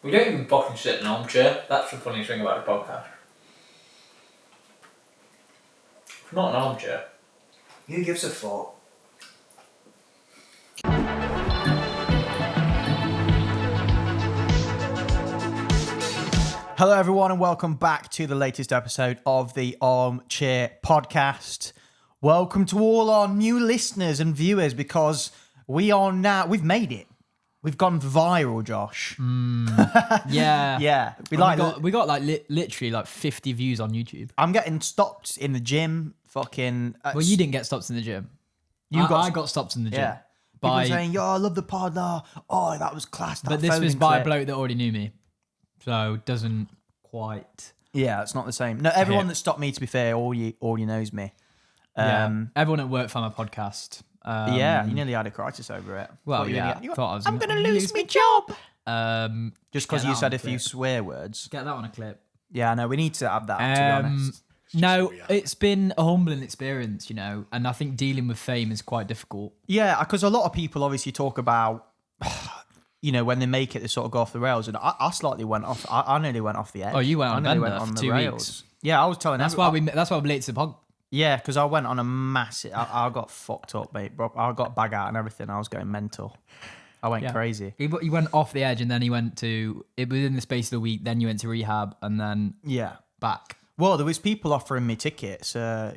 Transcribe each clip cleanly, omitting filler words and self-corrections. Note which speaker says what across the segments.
Speaker 1: We don't even fucking sit in an armchair. That's the funniest thing about the podcast. It's not an armchair.
Speaker 2: Who gives a fuck? Hello everyone and welcome back to the latest episode of the Armchair podcast. Welcome to all our new listeners and viewers because we've made it. We've gone viral, Josh.
Speaker 3: Yeah.
Speaker 2: Yeah.
Speaker 3: We got like literally like 50 views on YouTube.
Speaker 2: I'm getting stopped in the gym. Fucking.
Speaker 3: Well, you didn't get stopped in the gym. I got stopped in the gym.
Speaker 2: Yeah. People saying, "Yo, I love the pod." Oh, that was class.
Speaker 3: But this was by a bloke that already knew me, so it doesn't quite.
Speaker 2: Yeah, it's not the same. No, everyone that stopped me, to be fair, already knows me.
Speaker 3: Everyone at work found my podcast.
Speaker 2: Yeah, you nearly had a crisis over it.
Speaker 3: Well,
Speaker 2: I'm going to lose my job. Just because you said a few swear words.
Speaker 3: Get that on a clip.
Speaker 2: Yeah, no, we need to have that, to be honest.
Speaker 3: No, it's been a humbling experience, and I think dealing with fame is quite difficult.
Speaker 2: Yeah, because a lot of people obviously talk about, when they make it, they sort of go off the rails, and I slightly went off. I nearly went off the edge.
Speaker 3: Oh, you went on a bender
Speaker 2: on
Speaker 3: for
Speaker 2: the
Speaker 3: 2
Speaker 2: rails.
Speaker 3: weeks.
Speaker 2: Yeah, I was telling.
Speaker 3: That's why we're late to the pod.
Speaker 2: Yeah, because I went on a massive. I got fucked up, mate. Bro, I got bag out and everything. I was going mental. I went crazy.
Speaker 3: He went off the edge, and then he went to it within the space of the week. Then you went to rehab, and then back.
Speaker 2: Well, there was people offering me tickets, to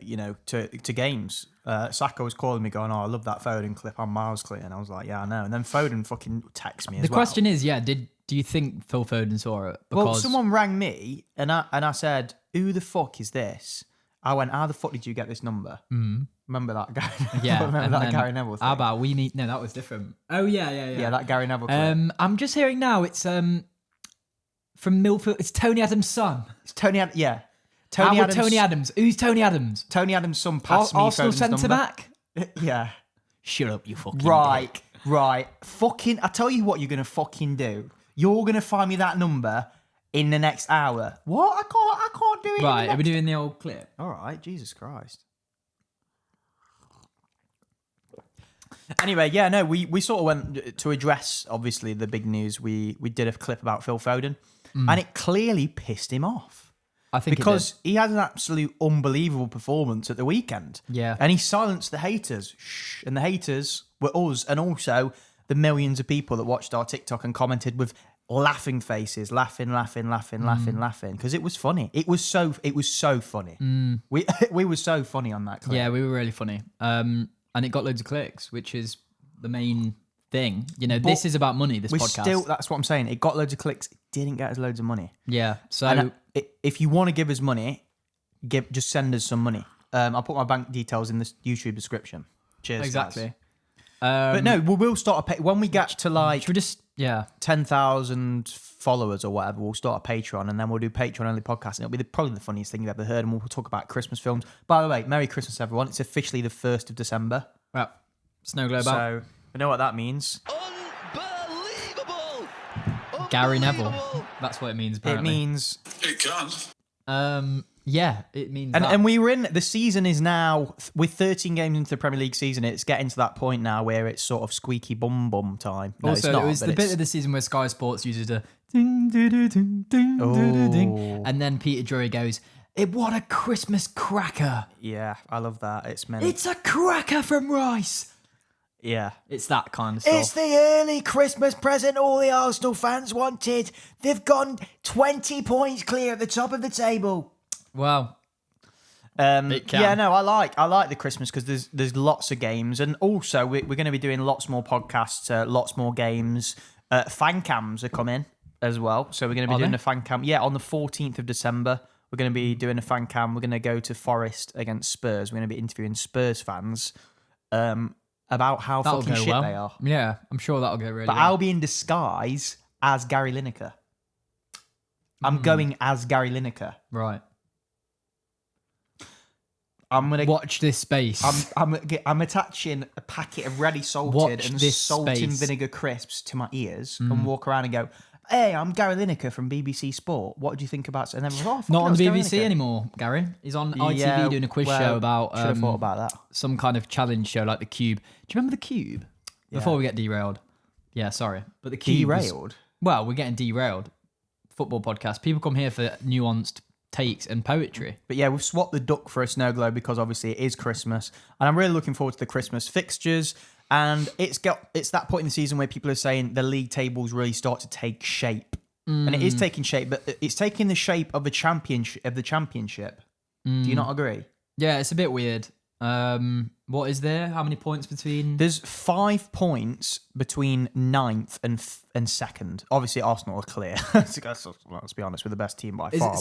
Speaker 2: games. Saka was calling me, going, "Oh, I love that Foden clip on Miles Clear," and I was like, "Yeah, I know." And then Foden fucking texted me.
Speaker 3: The question is, do you think Phil Foden saw it? Because
Speaker 2: well, someone rang me, and I said, "Who the fuck is this?" I went, "How the fuck did you get this number?" Remember that guy?
Speaker 3: Yeah,
Speaker 2: remember that Gary Neville thing?
Speaker 3: How about we need? No, that was different. Oh yeah.
Speaker 2: Yeah, that Gary Neville clip.
Speaker 3: I'm just hearing now. It's from Milfield. It's Tony Adams' son.
Speaker 2: It's Tony Adams. Yeah.
Speaker 3: Tony Adams. Who's Tony Adams?
Speaker 2: Tony Adams' son passed me
Speaker 3: Arsenal
Speaker 2: Foden's
Speaker 3: centre
Speaker 2: number.
Speaker 3: back.
Speaker 2: Yeah.
Speaker 3: Shut up, you fucking
Speaker 2: Right. Fucking. I tell you what, you're gonna fucking do. You're gonna find me that number in the next hour. What? I can't do it.
Speaker 3: Right. Are we doing the old clip?
Speaker 2: All right. Jesus Christ. Anyway, yeah, no, we sort of went to address obviously the big news. We did a clip about Phil Foden, and it clearly pissed him off.
Speaker 3: I think
Speaker 2: because he had an absolute unbelievable performance at the weekend.
Speaker 3: Yeah.
Speaker 2: And he silenced the haters. And the haters were us, and also the millions of people that watched our TikTok and commented with laughing faces, laughing, because it was funny. It was so funny. We were so funny on that clip.
Speaker 3: Yeah, we were really funny. And it got loads of clicks, which is the main thing. This is about money, this podcast.
Speaker 2: That's what I'm saying. It got loads of clicks. It didn't get us loads of money.
Speaker 3: Yeah. So
Speaker 2: and if you want to give us money, just send us some money. I'll put my bank details in the YouTube description. Cheers.
Speaker 3: Exactly.
Speaker 2: But no, we will start a when we get to like 10,000 followers or whatever. We'll start a Patreon, and then we'll do Patreon only podcast. And it'll be probably the funniest thing you've ever heard. And we'll talk about Christmas films. By the way, Merry Christmas, everyone! It's officially the 1st of December.
Speaker 3: Well, snow globe out.
Speaker 2: So we know what that means.
Speaker 3: Gary Neville. That's what it means. Apparently.
Speaker 2: It means
Speaker 4: it can.
Speaker 3: Yeah, it means
Speaker 2: and we were in the season is now with 13 games into the Premier League season. It's getting to that point now where it's sort of squeaky bum time. No,
Speaker 3: also,
Speaker 2: it's not,
Speaker 3: it was the bit of the season where Sky Sports uses a ding, ding, ding, ding, ding, ding, and then Peter Drury goes, "What a Christmas cracker!"
Speaker 2: Yeah, I love that.
Speaker 3: It's a cracker from Rice.
Speaker 2: Yeah.
Speaker 3: It's that kind of stuff.
Speaker 2: It's the early Christmas present all the Arsenal fans wanted. They've gone 20 points clear at the top of the table.
Speaker 3: Wow.
Speaker 2: Yeah, no, I like the Christmas because there's lots of games, and also we're going to be doing lots more podcasts, lots more games. Fan cams are coming as well, so we're going to be doing a fan cam. Yeah, on the 14th of December, we're going to be doing a fan cam. We're going to go to Forest against Spurs. We're going to be interviewing Spurs fans. About how fucking shit they are.
Speaker 3: Yeah, I'm sure that'll go really well.
Speaker 2: But I'll be in disguise as Gary Lineker. I'm going as Gary Lineker.
Speaker 3: Right.
Speaker 2: I'm gonna
Speaker 3: watch this space.
Speaker 2: I'm attaching a packet of ready salted and salt and vinegar crisps to my ears and walk around and go, "Hey, I'm Gary Lineker from BBC Sport. What do you think about?" And then
Speaker 3: not on the BBC anymore. Gary, he's on ITV doing a quiz show about.
Speaker 2: Should have thought about that.
Speaker 3: Some kind of challenge show like the Cube. Do you remember the Cube? Before we get derailed. Yeah, sorry, but the Cube
Speaker 2: derailed.
Speaker 3: Well, we're getting derailed. Football podcast. People come here for nuanced takes and poetry.
Speaker 2: But yeah, we've swapped the duck for a snow globe because obviously it is Christmas, and I'm really looking forward to the Christmas fixtures. And it's that point in the season where people are saying the league tables really start to take shape, and it is taking shape, but it's taking the shape of the championship. Do you not agree?
Speaker 3: Yeah, it's a bit weird. What is there? How many points between?
Speaker 2: There's 5 points between 9th and second. Obviously, Arsenal are clear. Let's be honest, we're the best team by far.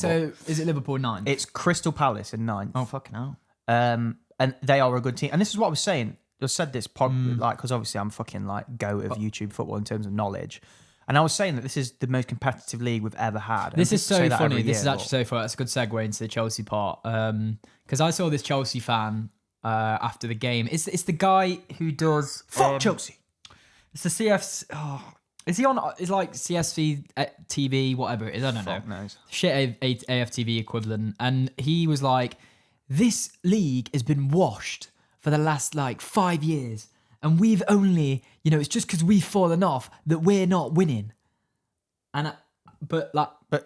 Speaker 3: Is it Liverpool 9?
Speaker 2: It's Crystal Palace in 9th.
Speaker 3: Oh, fucking hell.
Speaker 2: And they are a good team. And this is what I was saying. I said this because obviously I'm fucking like goat of YouTube football in terms of knowledge. And I was saying that this is the most competitive league we've ever had.
Speaker 3: This is so funny. This is actually so funny. That's a good segue into the Chelsea part. Because I saw this Chelsea fan after the game. It's the guy who does
Speaker 2: fuck Chelsea.
Speaker 3: It's the CFC. Oh, is he on? It's like CSV TV, whatever it is. I don't know.
Speaker 2: Knows.
Speaker 3: Shit, AFTV equivalent. And he was like, "This league has been washed for the last like 5 years, and we've only, it's just because we've fallen off that we're not winning." And but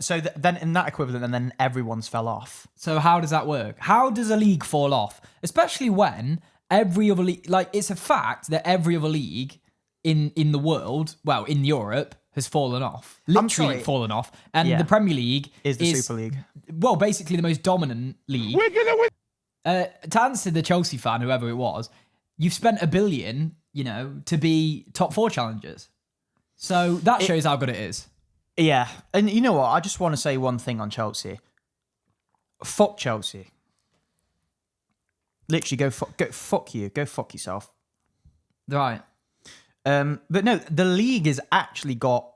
Speaker 2: so then in that equivalent, and then everyone's fell off.
Speaker 3: So how does that work? How does a league fall off? Especially when every other league, like it's a fact that every other league in the world, well, in Europe, has fallen off. Literally fallen off. And the Premier League
Speaker 2: is the Super League.
Speaker 3: Well, basically the most dominant league. We're gonna win. To answer the Chelsea fan, whoever it was, you've spent $1 billion, to be top 4 challengers. So that shows how good it is.
Speaker 2: Yeah, and you know what? I just want to say one thing on Chelsea. Fuck Chelsea. Literally, go fuck you. Go fuck yourself.
Speaker 3: Right.
Speaker 2: But no, the league has actually got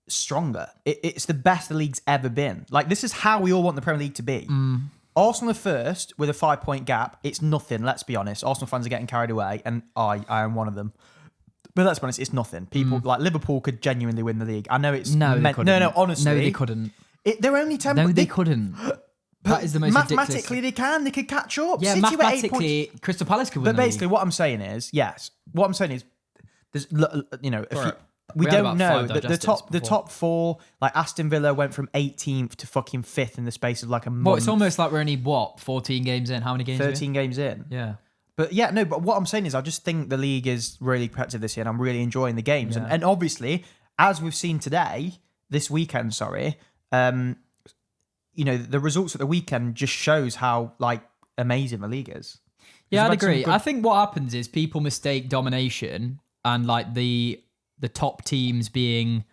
Speaker 2: stronger. It's the best the league's ever been. Like, this is how we all want the Premier League to be. Arsenal are first with a 5-point gap. It's nothing, let's be honest. Arsenal fans are getting carried away, and I am one of them. But let's be honest, it's nothing. People like Liverpool could genuinely win the league. I know it's
Speaker 3: no, they couldn't.
Speaker 2: No, honestly,
Speaker 3: no, they couldn't.
Speaker 2: They're only 10.
Speaker 3: No, they couldn't. That is the most
Speaker 2: mathematically
Speaker 3: ridiculous.
Speaker 2: They can. They could catch up.
Speaker 3: Yeah,
Speaker 2: City
Speaker 3: mathematically, Crystal Palace could win.
Speaker 2: But basically, what I'm saying is, there's we don't know the top 4. Like Aston Villa went from 18th to fucking 5th in the space of like a month.
Speaker 3: Well, it's almost like we're only 14 games in. How many games?
Speaker 2: 13 games in.
Speaker 3: Yeah.
Speaker 2: But yeah, no, but what I'm saying is I just think the league is really competitive this year and I'm really enjoying the games.
Speaker 3: Yeah.
Speaker 2: And obviously, as we've seen this weekend, the results at the weekend just shows how like amazing the league is.
Speaker 3: Yeah, I'd agree. I think what happens is people mistake domination and like the top teams being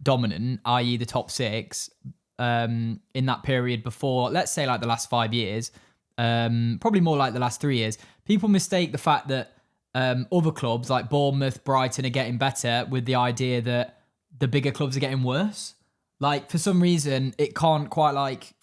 Speaker 3: dominant, i.e. the top 6, in that period before, let's say like the last 5 years, probably more like the last 3 years. People mistake the fact that other clubs like Bournemouth, Brighton are getting better with the idea that the bigger clubs are getting worse. Like for some reason, it can't quite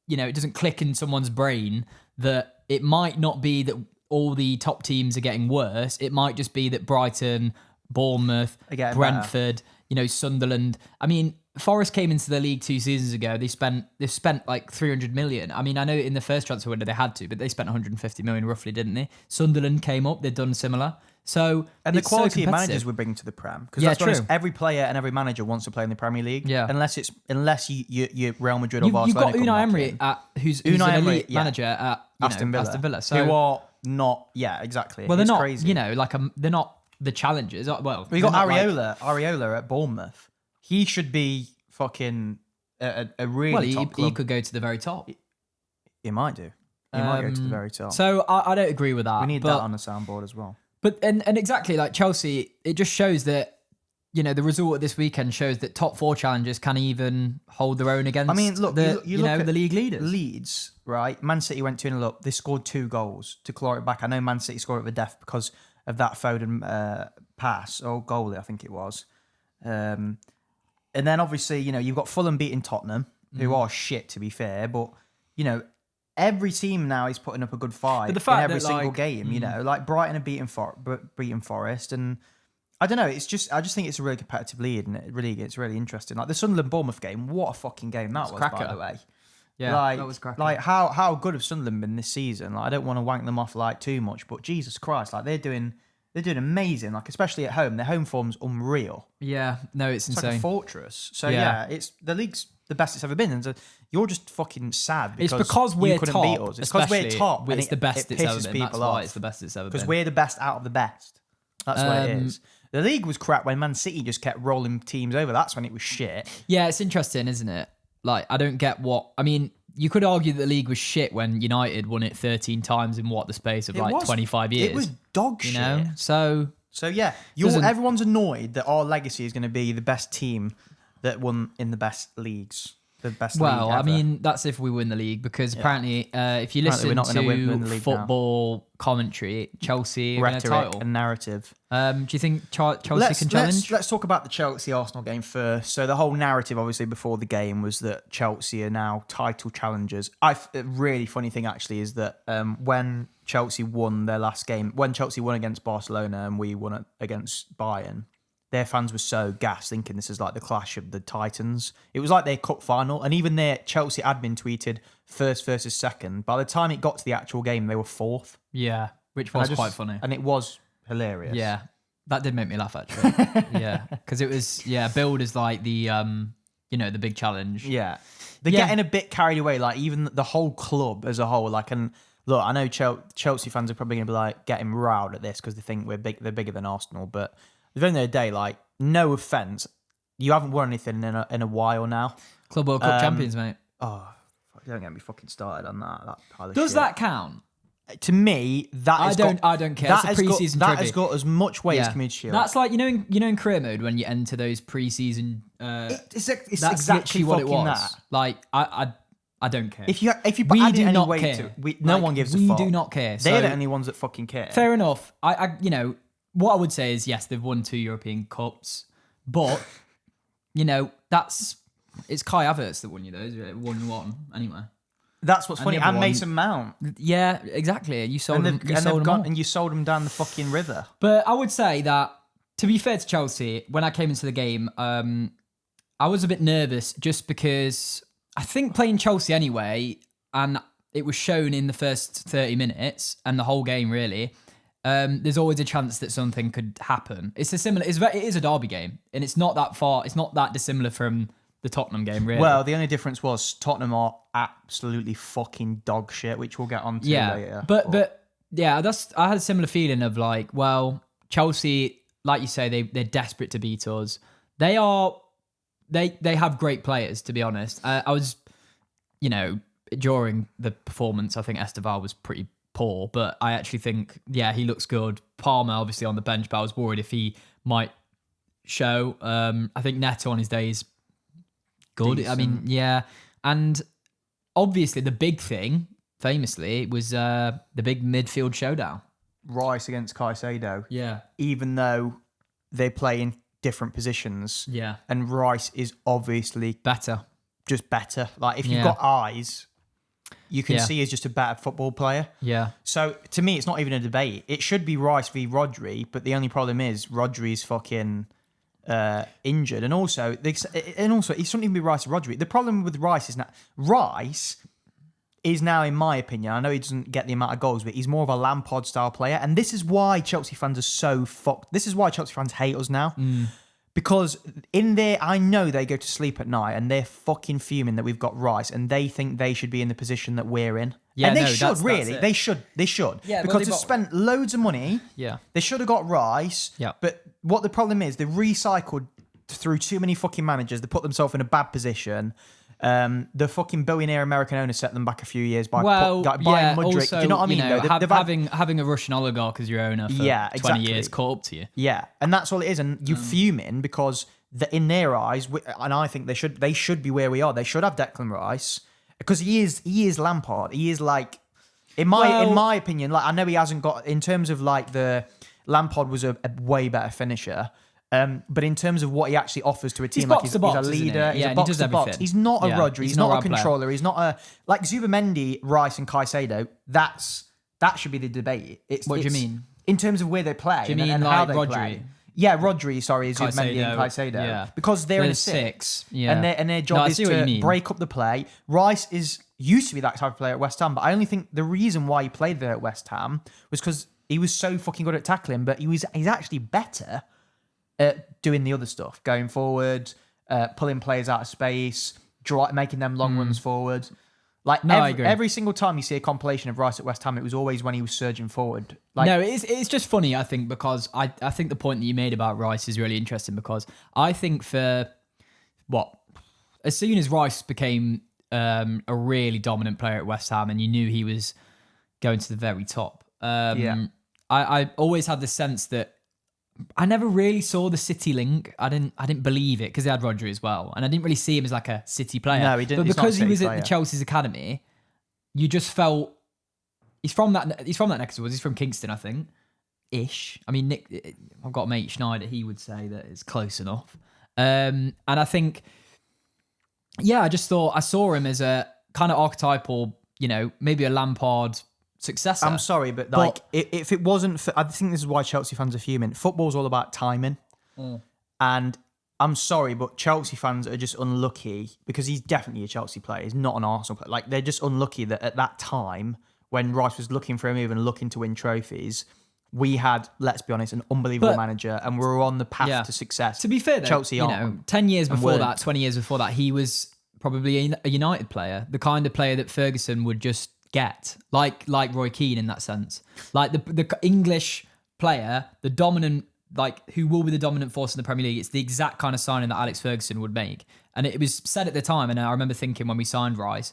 Speaker 3: it doesn't click in someone's brain that it might not be that all the top teams are getting worse. It might just be that Brighton, Bournemouth, Brentford, Sunderland. I mean, Forest came into the league 2 seasons ago. They've spent like 300 million. I mean, I know in the first transfer window they had to, but they spent 150 million roughly, didn't they? Sunderland came up. They've done similar. So
Speaker 2: and the quality of managers we bring to the Prem, because that's true. Every player and every manager wants to play in the Premier League. Yeah. Unless you're Real Madrid or Barcelona.
Speaker 3: You've got Unai Emery who's an elite manager at
Speaker 2: Aston Villa.
Speaker 3: So,
Speaker 2: who are not. Yeah, exactly.
Speaker 3: Well, they're not.
Speaker 2: Crazy.
Speaker 3: They're not the challengers. Well,
Speaker 2: we got Areola at Bournemouth. He should be fucking a really top club.
Speaker 3: He could go to the very top.
Speaker 2: He might do. He might go to the very top.
Speaker 3: So I don't agree with that.
Speaker 2: We need that on the soundboard as well.
Speaker 3: But and exactly like Chelsea, it just shows that the result of this weekend shows that top 4 challengers can even hold their own against.
Speaker 2: I mean, look,
Speaker 3: the league leaders.
Speaker 2: Leeds, right? Man City went 2-0 up. They scored 2 goals to claw it back. I know Man City scored it with death because of that Foden pass or goalie, I think it was. And then obviously, you've got Fulham beating Tottenham, who are shit to be fair, but every team now is putting up a good fight in every single game. Like Brighton are beating Forest, and I don't know. I just think it's a really competitive league, and it's really interesting. Like the Sunderland Bournemouth game, what a fucking game that was, by the way.
Speaker 3: Yeah, that was cracking.
Speaker 2: Like how good have Sunderland been this season? Like I don't want to wank them off like too much, but Jesus Christ, like they're doing They're doing amazing, like especially at home. Their home form's unreal.
Speaker 3: Yeah, no, it's
Speaker 2: It's
Speaker 3: insane.
Speaker 2: like a fortress. So yeah, it's the league's the best it's ever been, and so you're just fucking sad
Speaker 3: because we're
Speaker 2: you couldn't
Speaker 3: top.
Speaker 2: beat us. It's because we're top.
Speaker 3: It's the best it's ever
Speaker 2: pisses
Speaker 3: been.
Speaker 2: people
Speaker 3: That's why
Speaker 2: off.
Speaker 3: it's the best it's ever been.
Speaker 2: Because we're the best out of the best. That's what it is. The league was crap when Man City just kept rolling teams over. That's when it was shit.
Speaker 3: Yeah, it's interesting, isn't it? Like, I don't get what... I mean, you could argue that the league was shit when United won it 13 times in the space of 25 years.
Speaker 2: It was dog shit.
Speaker 3: You know? So
Speaker 2: yeah, everyone's annoyed that our legacy is going to be the best team that won in the best leagues. The best league ever.
Speaker 3: I mean, that's if we win the league, because apparently, if you listen
Speaker 2: we're not gonna win the
Speaker 3: to
Speaker 2: league
Speaker 3: football commentary, Chelsea win a
Speaker 2: rhetoric
Speaker 3: title.
Speaker 2: and narrative.
Speaker 3: Do you think Chelsea can challenge?
Speaker 2: Let's talk about the Chelsea-Arsenal game first. So the whole narrative, obviously, before the game was that Chelsea are now title challengers. A really funny thing, actually, is that when Chelsea won their last game, when Chelsea won against Barcelona and we won against Bayern, their fans were so gassed, thinking this is like the clash of the Titans. It was like their cup final, and even their Chelsea admin tweeted first versus second. By the time it got to the actual game, they were fourth.
Speaker 3: Yeah, which was quite funny.
Speaker 2: And it was hilarious.
Speaker 3: Yeah, that did make me laugh, actually. Yeah, because it was, build is like the, the big challenge.
Speaker 2: Yeah. They're getting a bit carried away, like even the whole club as a whole. Like, and look, I know Chelsea fans are probably going to be like getting riled at this because they think they're bigger than Arsenal, but at the end of the day, like, no offense, you haven't won anything in a while now.
Speaker 3: Club World Cup champions, mate.
Speaker 2: Oh, don't get me fucking started on that pile of
Speaker 3: Does
Speaker 2: shit.
Speaker 3: that count?
Speaker 2: To me, I
Speaker 3: don't care. It's a pre-season
Speaker 2: that
Speaker 3: trophy.
Speaker 2: has got as much weight as Community Shield.
Speaker 3: That's like in career mode when you enter those pre-season.
Speaker 2: It's
Speaker 3: that's
Speaker 2: exactly
Speaker 3: what it was.
Speaker 2: That.
Speaker 3: Like I don't care.
Speaker 2: If you
Speaker 3: we
Speaker 2: add
Speaker 3: do
Speaker 2: any
Speaker 3: not
Speaker 2: weight
Speaker 3: care.
Speaker 2: to it, no one gives a fuck.
Speaker 3: We do not care.
Speaker 2: They're the only ones that fucking care.
Speaker 3: Fair enough. I what I would say is yes, they've won 2 European Cups, but it's Kai Havertz that won you those. Won one anyway.
Speaker 2: That's what's funny. And Mason Mount.
Speaker 3: Yeah, exactly. You sold them.
Speaker 2: And you sold them down the fucking river.
Speaker 3: But I would say that, to be fair to Chelsea, when I came into the game, I was a bit nervous just because I think playing Chelsea anyway, and it was shown in the first 30 minutes and the whole game really. There's always a chance that something could happen. It is a derby game, and it's not that far. It's not that dissimilar from the Tottenham game, really.
Speaker 2: Well, the only difference was Tottenham are absolutely fucking dog shit, which we'll get on to later.
Speaker 3: But yeah, I had a similar feeling of like, well, Chelsea, like you say, they're desperate to beat us. They have great players, to be honest. I was, during the performance, I think Esteval was pretty poor, but I actually think, he looks good. Palmer, obviously, on the bench, but I was worried if he might show. I think Neto on his days good. Decent. I mean, yeah. And obviously the big thing, famously, was the big midfield showdown. Rice
Speaker 2: against Caicedo.
Speaker 3: Yeah.
Speaker 2: Even though they play in different positions.
Speaker 3: Yeah.
Speaker 2: And Rice is obviously
Speaker 3: better.
Speaker 2: Just better. Like, if you've got eyes, you can see he's just a better football player.
Speaker 3: Yeah.
Speaker 2: So, to me, it's not even a debate. It should be Rice v. Rodri, but the only problem is Rodri's fucking injured, and also it shouldn't even be Rice or Rodri. The problem with Rice is now, in my opinion, I know he doesn't get the amount of goals, but he's more of a Lampard style player, and this is why Chelsea fans are so fucked. This is why Chelsea fans hate us now. Because I know they go to sleep at night and they're fucking fuming that we've got Rice, and they think they should be in the position that we're in.
Speaker 3: Yeah,
Speaker 2: and they should. They should.
Speaker 3: Yeah,
Speaker 2: because they've spent loads of money.
Speaker 3: Yeah.
Speaker 2: They should have got Rice.
Speaker 3: Yeah.
Speaker 2: But what the problem is, they recycled through too many fucking managers. They put themselves in a bad position. The fucking billionaire American owner set them back a few years by buying Mudryk.
Speaker 3: Also,
Speaker 2: do you know what I mean?
Speaker 3: Having a Russian oligarch as your owner for 20 years caught up to you.
Speaker 2: Yeah, and that's all it is. And you fuming because in their eyes, and I think they should be where we are. They should have Declan Rice because he is Lampard. He is like, in my opinion, like, I know he hasn't got, in terms of like the Lampard was a way better finisher. But in terms of what he actually offers to a team, like he's a leader, he's a box to box. He's not a Rodri, he's not a controller, player. He's not a, like Zubimendi, Rice and Caicedo. That should be the debate.
Speaker 3: What do you mean?
Speaker 2: In terms of where they play,
Speaker 3: do you mean
Speaker 2: and
Speaker 3: like
Speaker 2: how they
Speaker 3: Rodri?
Speaker 2: Play. Yeah, Rodri, sorry, is Zubimendi and Caicedo. Yeah. Because they're in a six.
Speaker 3: Yeah.
Speaker 2: And their job is to break up the play. Rice used to be that type of player at West Ham, but I only think the reason why he played there at West Ham was because He was so fucking good at tackling, but he's actually better at doing the other stuff, going forward, pulling players out of space, making them long runs forward. Like every single time you see a compilation of Rice at West Ham, it was always when he was surging forward. Like,
Speaker 3: no, it's just funny, I think, because I think the point that you made about Rice is really interesting, because I think as soon as Rice became a really dominant player at West Ham and you knew he was going to the very top, I always had the sense that I never really saw the City link. I didn't believe it because they had Rodri as well, and I didn't really see him as like a City player.
Speaker 2: No, he didn't.
Speaker 3: But because he was at the Chelsea's academy, you just felt he's from that neck of the woods. He's from Kingston, I think, ish. I mean, Nick, I've got a mate Schneider. He would say that it's close enough. And I think, I just thought I saw him as a kind of archetypal, maybe a Lampard successor.
Speaker 2: I'm sorry, but like, if it wasn't for, I think this is why Chelsea fans are fuming. Football's all about timing. And I'm sorry, but Chelsea fans are just unlucky because he's definitely a Chelsea player. He's not an Arsenal player. Like, they're just unlucky that at that time, when Rice was looking for a move and looking to win trophies, we had, let's be honest, an unbelievable manager, and we were on the path to success.
Speaker 3: To be fair, though,
Speaker 2: Chelsea
Speaker 3: 10 years before that, 20 years before that, he was probably a United player, the kind of player that Ferguson would just get, like Roy Keane in that sense, like the English player, the dominant, like who will be the dominant force in the Premier League. It's the exact kind of signing that Alex Ferguson would make, and it was said at the time. And I remember thinking when we signed Rice,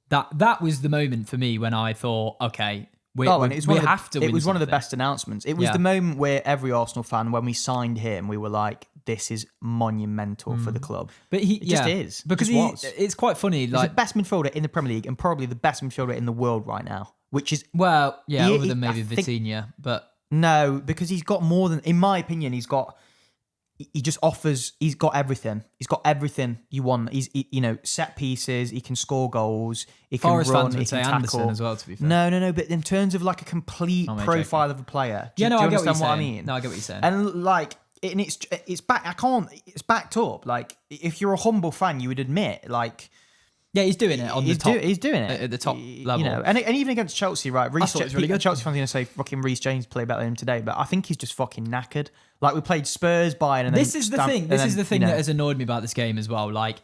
Speaker 3: that was the moment for me when I thought, okay, we have to.
Speaker 2: It was one of the
Speaker 3: something.
Speaker 2: best announcements. It was the moment where every Arsenal fan, when we signed him, we were like, "This is monumental for the club."
Speaker 3: But he
Speaker 2: just is
Speaker 3: because it's quite funny.
Speaker 2: He's
Speaker 3: Like
Speaker 2: the best midfielder in the Premier League and probably the best midfielder in the world right now. Which is
Speaker 3: other than maybe Vitinha, but
Speaker 2: no, because he's got more than, in my opinion, he just offers. He's got everything. He's got everything you want. He's set pieces. He can score goals. He can
Speaker 3: Forest
Speaker 2: run.
Speaker 3: fans
Speaker 2: He
Speaker 3: would
Speaker 2: can
Speaker 3: say
Speaker 2: tackle.
Speaker 3: Anderson as well. To be fair,
Speaker 2: No. But in terms of like a complete profile of a player, do you understand what I mean?
Speaker 3: No, I get what you're saying.
Speaker 2: And like, and it's back. It's backed up. Like, if you're a humble fan, you would admit, like.
Speaker 3: Yeah, he's doing it on the top.
Speaker 2: He's doing it
Speaker 3: at the top level.
Speaker 2: And even against Chelsea, right?
Speaker 3: I thought it was really good.
Speaker 2: Chelsea fans are going to say fucking Reece James played better than him today, but I think he's just fucking knackered. Like, we played Spurs, Bayern, and
Speaker 3: this is the thing. This is the thing that has annoyed me about this game as well. Like,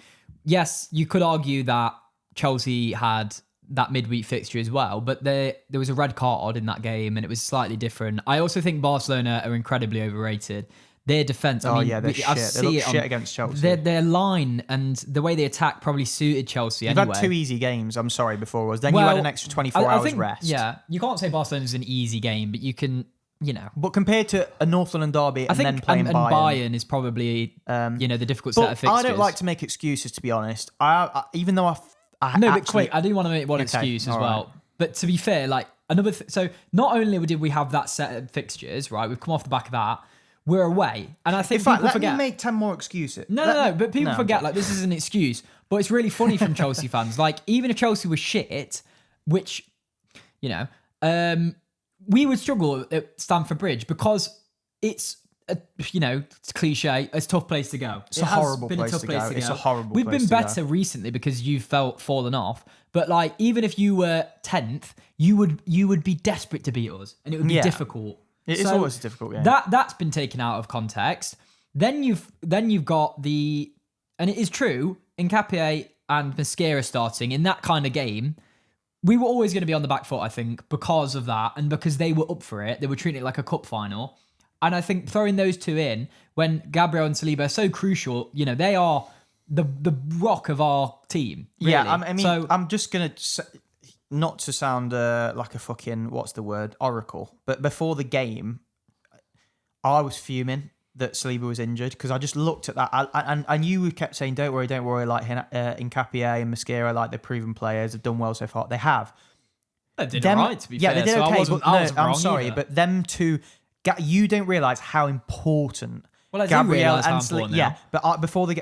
Speaker 3: yes, you could argue that Chelsea had that midweek fixture as well, but there was a red card in that game, and it was slightly different. I also think Barcelona are incredibly overrated. Their defense,
Speaker 2: they're shit. They look shit against Chelsea.
Speaker 3: Their line and the way they attack probably suited Chelsea anyway.
Speaker 2: You've had 2 easy games, I'm sorry, before us. Then you had an extra 24 hours rest.
Speaker 3: Yeah, you can't say Barcelona's an easy game, but you can,
Speaker 2: But compared to a North London derby then playing
Speaker 3: and Bayern is probably, the difficult set of fixtures.
Speaker 2: I don't like to make excuses, to be honest. I even though I
Speaker 3: do want to make one excuse as well. Right. But to be fair, like so not only did we have that set of fixtures, right? We've come off the back of that. We're away, and I think
Speaker 2: in fact,
Speaker 3: people forget.
Speaker 2: Let me make 10 more excuses.
Speaker 3: No, but people forget, like, this is an excuse, but it's really funny from Chelsea fans. Like, even if Chelsea was shit, which, we would struggle at Stamford Bridge because it's, it's cliche, it's a tough place to go.
Speaker 2: It's a horrible place to go. It's a horrible place to go.
Speaker 3: We've been better recently because you've fallen off, but like, even if you were 10th, you would be desperate to beat us, and it would be difficult.
Speaker 2: It is always a difficult game.
Speaker 3: That's been taken out of context. Then you've got and it is true, Nketiah and Mosquera starting in that kind of game. We were always going to be on the back foot, I think, because of that, and because they were up for it. They were treating it like a cup final, and I think throwing those two in when Gabriel and Saliba are so crucial, they are the rock of our team. Really.
Speaker 2: Yeah, I mean, I'm just gonna. Not to sound like a fucking, what's the word, oracle, but before the game, I was fuming that Saliba was injured because I just looked at that. And you kept saying, don't worry, like Nketiah and Mosquera, like they're proven players, have done well so far. They have.
Speaker 3: They did all right, to be fair.
Speaker 2: Yeah, they did okay. I'm sorry,
Speaker 3: either.
Speaker 2: but them two, you don't realise how important
Speaker 3: Well, I
Speaker 2: Gabriel
Speaker 3: do realise how important
Speaker 2: yeah, but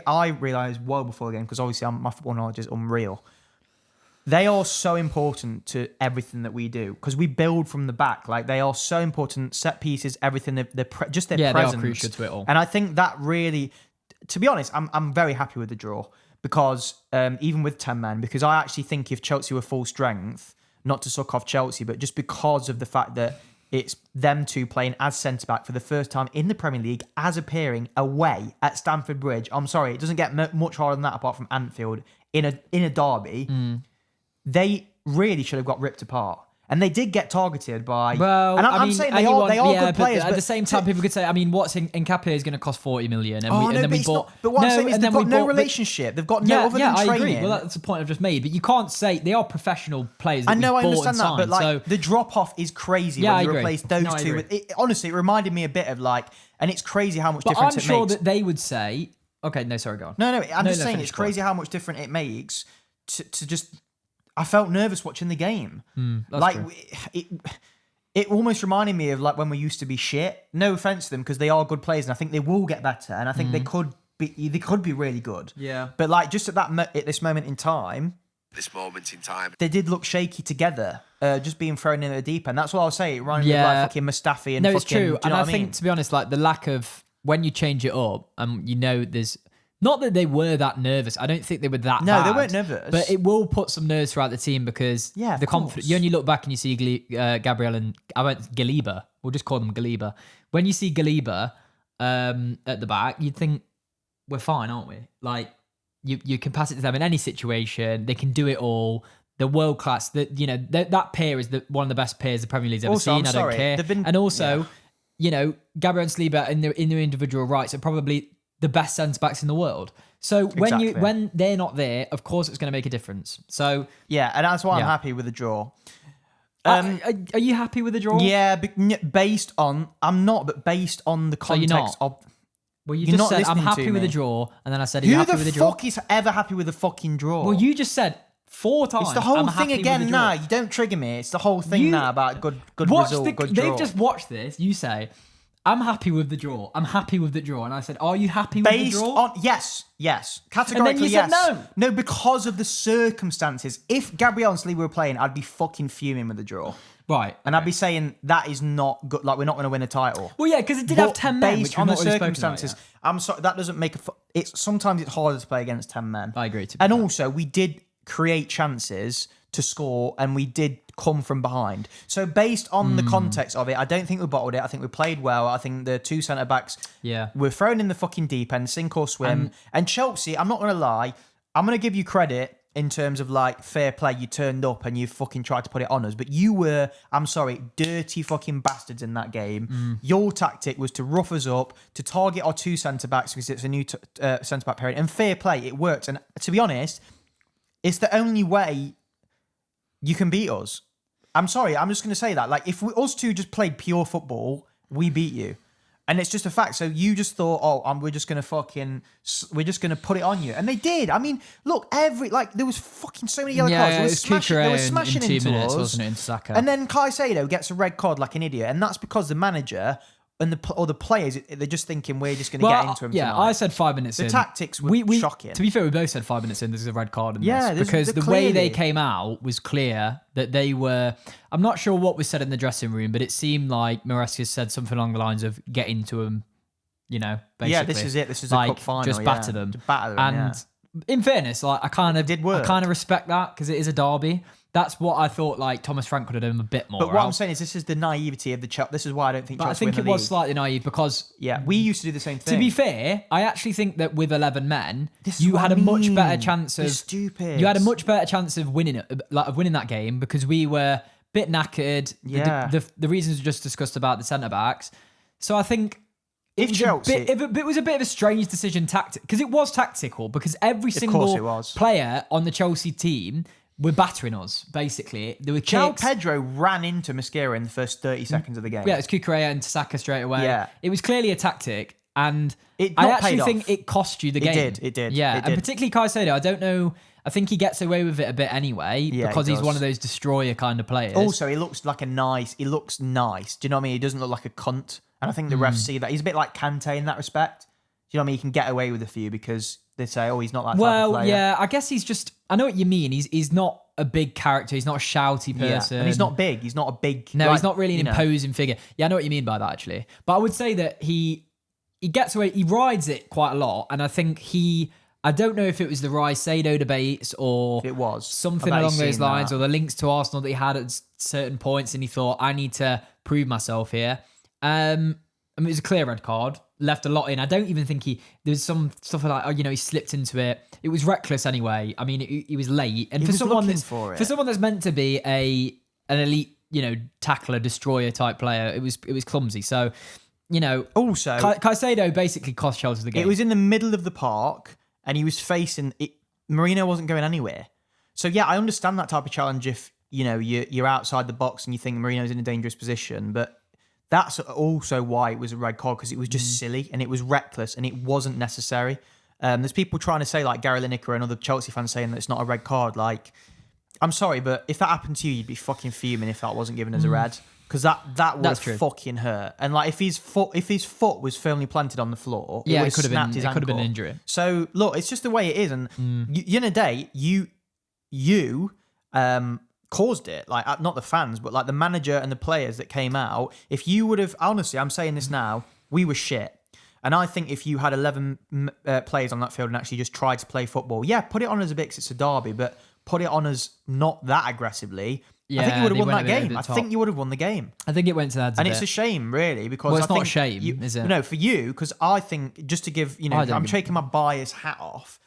Speaker 2: I realised well before the game, because obviously my football knowledge is unreal. They are so important to everything that we do because we build from the back. Like, they are so important. Set pieces, everything. Just their presence.
Speaker 3: They are crucial to it all.
Speaker 2: And I think that really, to be honest, I'm very happy with the draw because even with 10 men, because I actually think if Chelsea were full strength, not to suck off Chelsea, but just because of the fact that it's them two playing as centre-back for the first time in the Premier League as appearing away at Stamford Bridge. I'm sorry, it doesn't get much harder than that apart from Anfield in a derby. They really should have got ripped apart. And they did get targeted by...
Speaker 3: Well,
Speaker 2: and I'm saying they are good players.
Speaker 3: But at the same time, people could say, I mean, what's Nketiah is going to cost 40 million. And then we bought...
Speaker 2: But what I'm saying is they've got no relationship. They've got no other than training. I agree.
Speaker 3: Well, that's the point I've just made. But you can't say... They are professional players that
Speaker 2: I know, I understand that.
Speaker 3: Signed,
Speaker 2: but the drop-off is crazy when you replace those two. Honestly, it reminded me a bit of and it's crazy how much difference it makes.
Speaker 3: I'm sure that they would say... Okay, no, sorry, go on.
Speaker 2: No, I'm just saying it's crazy how much different it makes to just... I felt nervous watching the game. It almost reminded me of when we used to be shit. No offense to them because they are good players and I think they will get better and I think they could be really good.
Speaker 3: Yeah.
Speaker 2: But just at this moment in time, they did look shaky together. Just being thrown in at the deep end. That's what I'll say. It reminded me of fucking Mustafi and
Speaker 3: it's true. And I think to be honest, the lack of when you change it up, there's. Not that they were that nervous. I don't think they were that bad.
Speaker 2: No, they weren't nervous.
Speaker 3: But it will put some nerves throughout the team because the confidence. You only look back and you see Gabriel and Galiba. We'll just call them Galiba. When you see Galiba at the back, you'd think we're fine, aren't we? You can pass it to them in any situation. They can do it all. They're world class. That pair is one of the best pairs the Premier League's ever seen. I don't care. And also, Gabriel and Saliba in their individual rights are probably the best centre-backs in the world. So when they're not there, of course it's going to make a difference. So
Speaker 2: yeah, and that's why I'm happy with the draw.
Speaker 3: Are you happy with the draw?
Speaker 2: Yeah, based on based on the context of...
Speaker 3: Well, you just said, I'm happy with the draw, and then I said, are you happy with the draw?
Speaker 2: Who the fuck is ever happy with the fucking draw?
Speaker 3: Well, you just said 4 times.
Speaker 2: It's the whole thing again now. You don't trigger me. It's the whole thing now about good result, good draw.
Speaker 3: They've just watched this. You say... I'm happy with the draw. I'm happy with the draw. And I said, are you happy with the draw?
Speaker 2: Yes. Categorically,
Speaker 3: and then you
Speaker 2: yes.
Speaker 3: said no.
Speaker 2: No, because of the circumstances. If Gabriel and Saliba were playing, I'd be fucking fuming with the draw.
Speaker 3: Right.
Speaker 2: And I'd be saying, that is not good. We're not going to win a title.
Speaker 3: Well, yeah, because it did have 10 men,
Speaker 2: based
Speaker 3: which
Speaker 2: on the
Speaker 3: really
Speaker 2: circumstances. I'm sorry, that doesn't make sometimes it's harder to play against 10 men.
Speaker 3: I agree.
Speaker 2: And also, we did create chances to score and we did come from behind. So based on the context of it, I don't think we bottled it. I think we played well. I think the two centre-backs were thrown in the fucking deep end, sink or swim. And Chelsea, I'm not going to lie, I'm going to give you credit in terms of fair play. You turned up and you fucking tried to put it on us. But you were, I'm sorry, dirty fucking bastards in that game. Your tactic was to rough us up, to target our two centre-backs because it's a new centre-back pairing. And fair play, it worked. And to be honest, it's the only way you can beat us. I'm sorry, I'm just going to say that. If us two just played pure football, we beat you. And it's just a fact. So you just thought, we're just going to put it on you. And they did. I mean, look, there was fucking so many yellow cards. They were smashing
Speaker 3: in 2
Speaker 2: into
Speaker 3: minutes,
Speaker 2: us.
Speaker 3: Wasn't it, into Saka?
Speaker 2: And then CAICEDO gets a red card like an idiot. And that's because the manager and the players, they're just thinking we're just going to get into him tonight.
Speaker 3: I said 5 minutes in.
Speaker 2: The tactics were shocking.
Speaker 3: To be fair, we both said 5 minutes in, there's a red card in this. Because the way they came out was clear that they were... I'm not sure what was said in the dressing room, but it seemed like Maresca said something along the lines of get into them, basically.
Speaker 2: Yeah, this is it. This is a cup final.
Speaker 3: Just batter them. And in fairness, I kind of respect that because it is a derby. That's what I thought. Thomas Frank could have done a bit more.
Speaker 2: But what I'm saying is, this is the naivety of the Chelsea. This is why I don't think.
Speaker 3: But
Speaker 2: Chelsea
Speaker 3: I think it was slightly naive because
Speaker 2: we used to do the same thing.
Speaker 3: To be fair, I actually think that with 11 men, you had a much better chance of.
Speaker 2: Stupid.
Speaker 3: You had a much better chance of winning it, of winning that game because we were a bit knackered.
Speaker 2: Yeah.
Speaker 3: The reasons we just discussed about the centre backs. So I think.
Speaker 2: If Chelsea...
Speaker 3: It was a bit of a strange decision because it was tactical because every single player on the Chelsea team were battering us, basically. There were
Speaker 2: João
Speaker 3: kicks.
Speaker 2: Pedro ran into Mosquera in the first 30 seconds of the game.
Speaker 3: Yeah, it's Cucurella and Saka straight away.
Speaker 2: Yeah.
Speaker 3: It was clearly a tactic, and
Speaker 2: I
Speaker 3: actually think it cost you the game.
Speaker 2: It did.
Speaker 3: Yeah,
Speaker 2: it did.
Speaker 3: And particularly CAICEDO, I don't know... I think he gets away with it a bit anyway because he's one of those destroyer kind of players.
Speaker 2: Also, he looks nice. Do you know what I mean? He doesn't look like a cunt. And I think the refs see that. He's a bit like Kante in that respect. Do you know what I mean? He can get away with a few because they say, he's not that type of player.
Speaker 3: Well, yeah, I guess he's just... I know what you mean. He's not a big character. He's not a shouty person.
Speaker 2: And he's not big. He's not a big...
Speaker 3: No, he's not really an imposing figure. Yeah, I know what you mean by that, actually. But I would say that he gets away... He rides it quite a lot. And I think I don't know if it was the CAICEDO debates or
Speaker 2: it was
Speaker 3: something along those lines or the links to Arsenal that he had at certain points and he thought, I need to prove myself here. I mean, it was a clear red card. Left a lot in. I don't even think there was some stuff like, he slipped into it. It was reckless anyway. I mean, he was late. And for someone that's meant to be an elite, tackler, destroyer type player, it was clumsy. So,
Speaker 2: also
Speaker 3: CAICEDO basically cost Chelsea the game.
Speaker 2: It was in the middle of the park, and he was facing it. Mourinho wasn't going anywhere. So yeah, I understand that type of challenge if you're outside the box and you think Mourinho's in a dangerous position, but that's also why it was a red card, because it was just silly and it was reckless and it wasn't necessary. There's people trying to say, like Gary Lineker and other Chelsea fans saying that it's not a red card. Like, I'm sorry, but if that happened to you, you'd be fucking fuming if that wasn't given as a red, because that would fucking hurt. And like, if his foot was firmly planted on the floor, it could have been an injury. So look, it's just the way it is. And in a day, you caused it, like not the fans, but like the manager and the players that came out. If you would have, honestly, I'm saying this now, we were shit. And I think if you had 11 players on that field and actually just tried to play football, put it on as a bit 'cause it's a derby, but put it on as not that aggressively. I think you would have won that game. I think you would have won the game.
Speaker 3: I think it went to that.
Speaker 2: And it's a shame, really, because
Speaker 3: it's not a shame, is it?
Speaker 2: No, for you, because I think, just to give, I'm taking my bias hat off.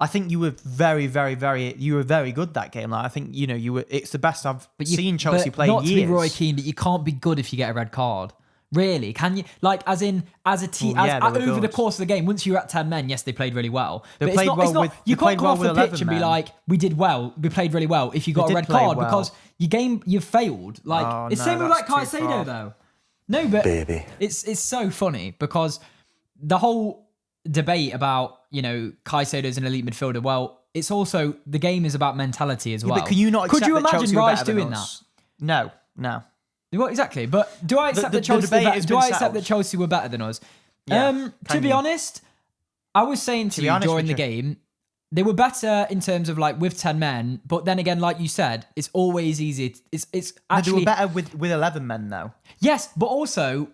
Speaker 2: I think you were very, very, very good that game. Like, I think, you were. It's the best I've seen Chelsea play in years.
Speaker 3: Not to be Roy Keane, but you can't be good if you get a red card. Really? Can you? Like, as a team, over the course of the game, once you were at 10 men, yes, they played really well.
Speaker 2: You can't come off the pitch and be
Speaker 3: like, we did well, we played really well if you got a red card, because you've failed. Like, it's same with like CAICEDO though. No, but it's so funny because the whole debate about, CAICEDO is an elite midfielder. Well, it's also, the game is about mentality as well.
Speaker 2: But can you not accept
Speaker 3: Could you
Speaker 2: that
Speaker 3: imagine
Speaker 2: Chelsea were
Speaker 3: Rice
Speaker 2: better
Speaker 3: doing
Speaker 2: than us? No.
Speaker 3: Well, exactly. But do I accept that Chelsea were better than us?
Speaker 2: Yeah,
Speaker 3: to be honest, I was saying to you during the game, they were better in terms of like with 10 men. But then again, like you said, it's always easy. It's actually,
Speaker 2: they were better with 11 men though.
Speaker 3: Yes, but also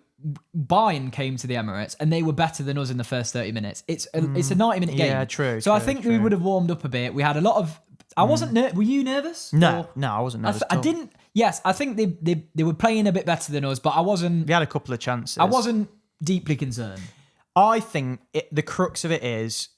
Speaker 3: Bayern came to the Emirates and they were better than us in the first 30 minutes. It's a 90-minute game.
Speaker 2: Yeah, true.
Speaker 3: So I think we would have warmed up a bit. We had a lot of. I wasn't. Were you nervous?
Speaker 2: No, I wasn't nervous.
Speaker 3: I didn't. Yes, I think they were playing a bit better than us, but I wasn't.
Speaker 2: We had a couple of chances.
Speaker 3: I wasn't deeply concerned.
Speaker 2: I think the crux of it is,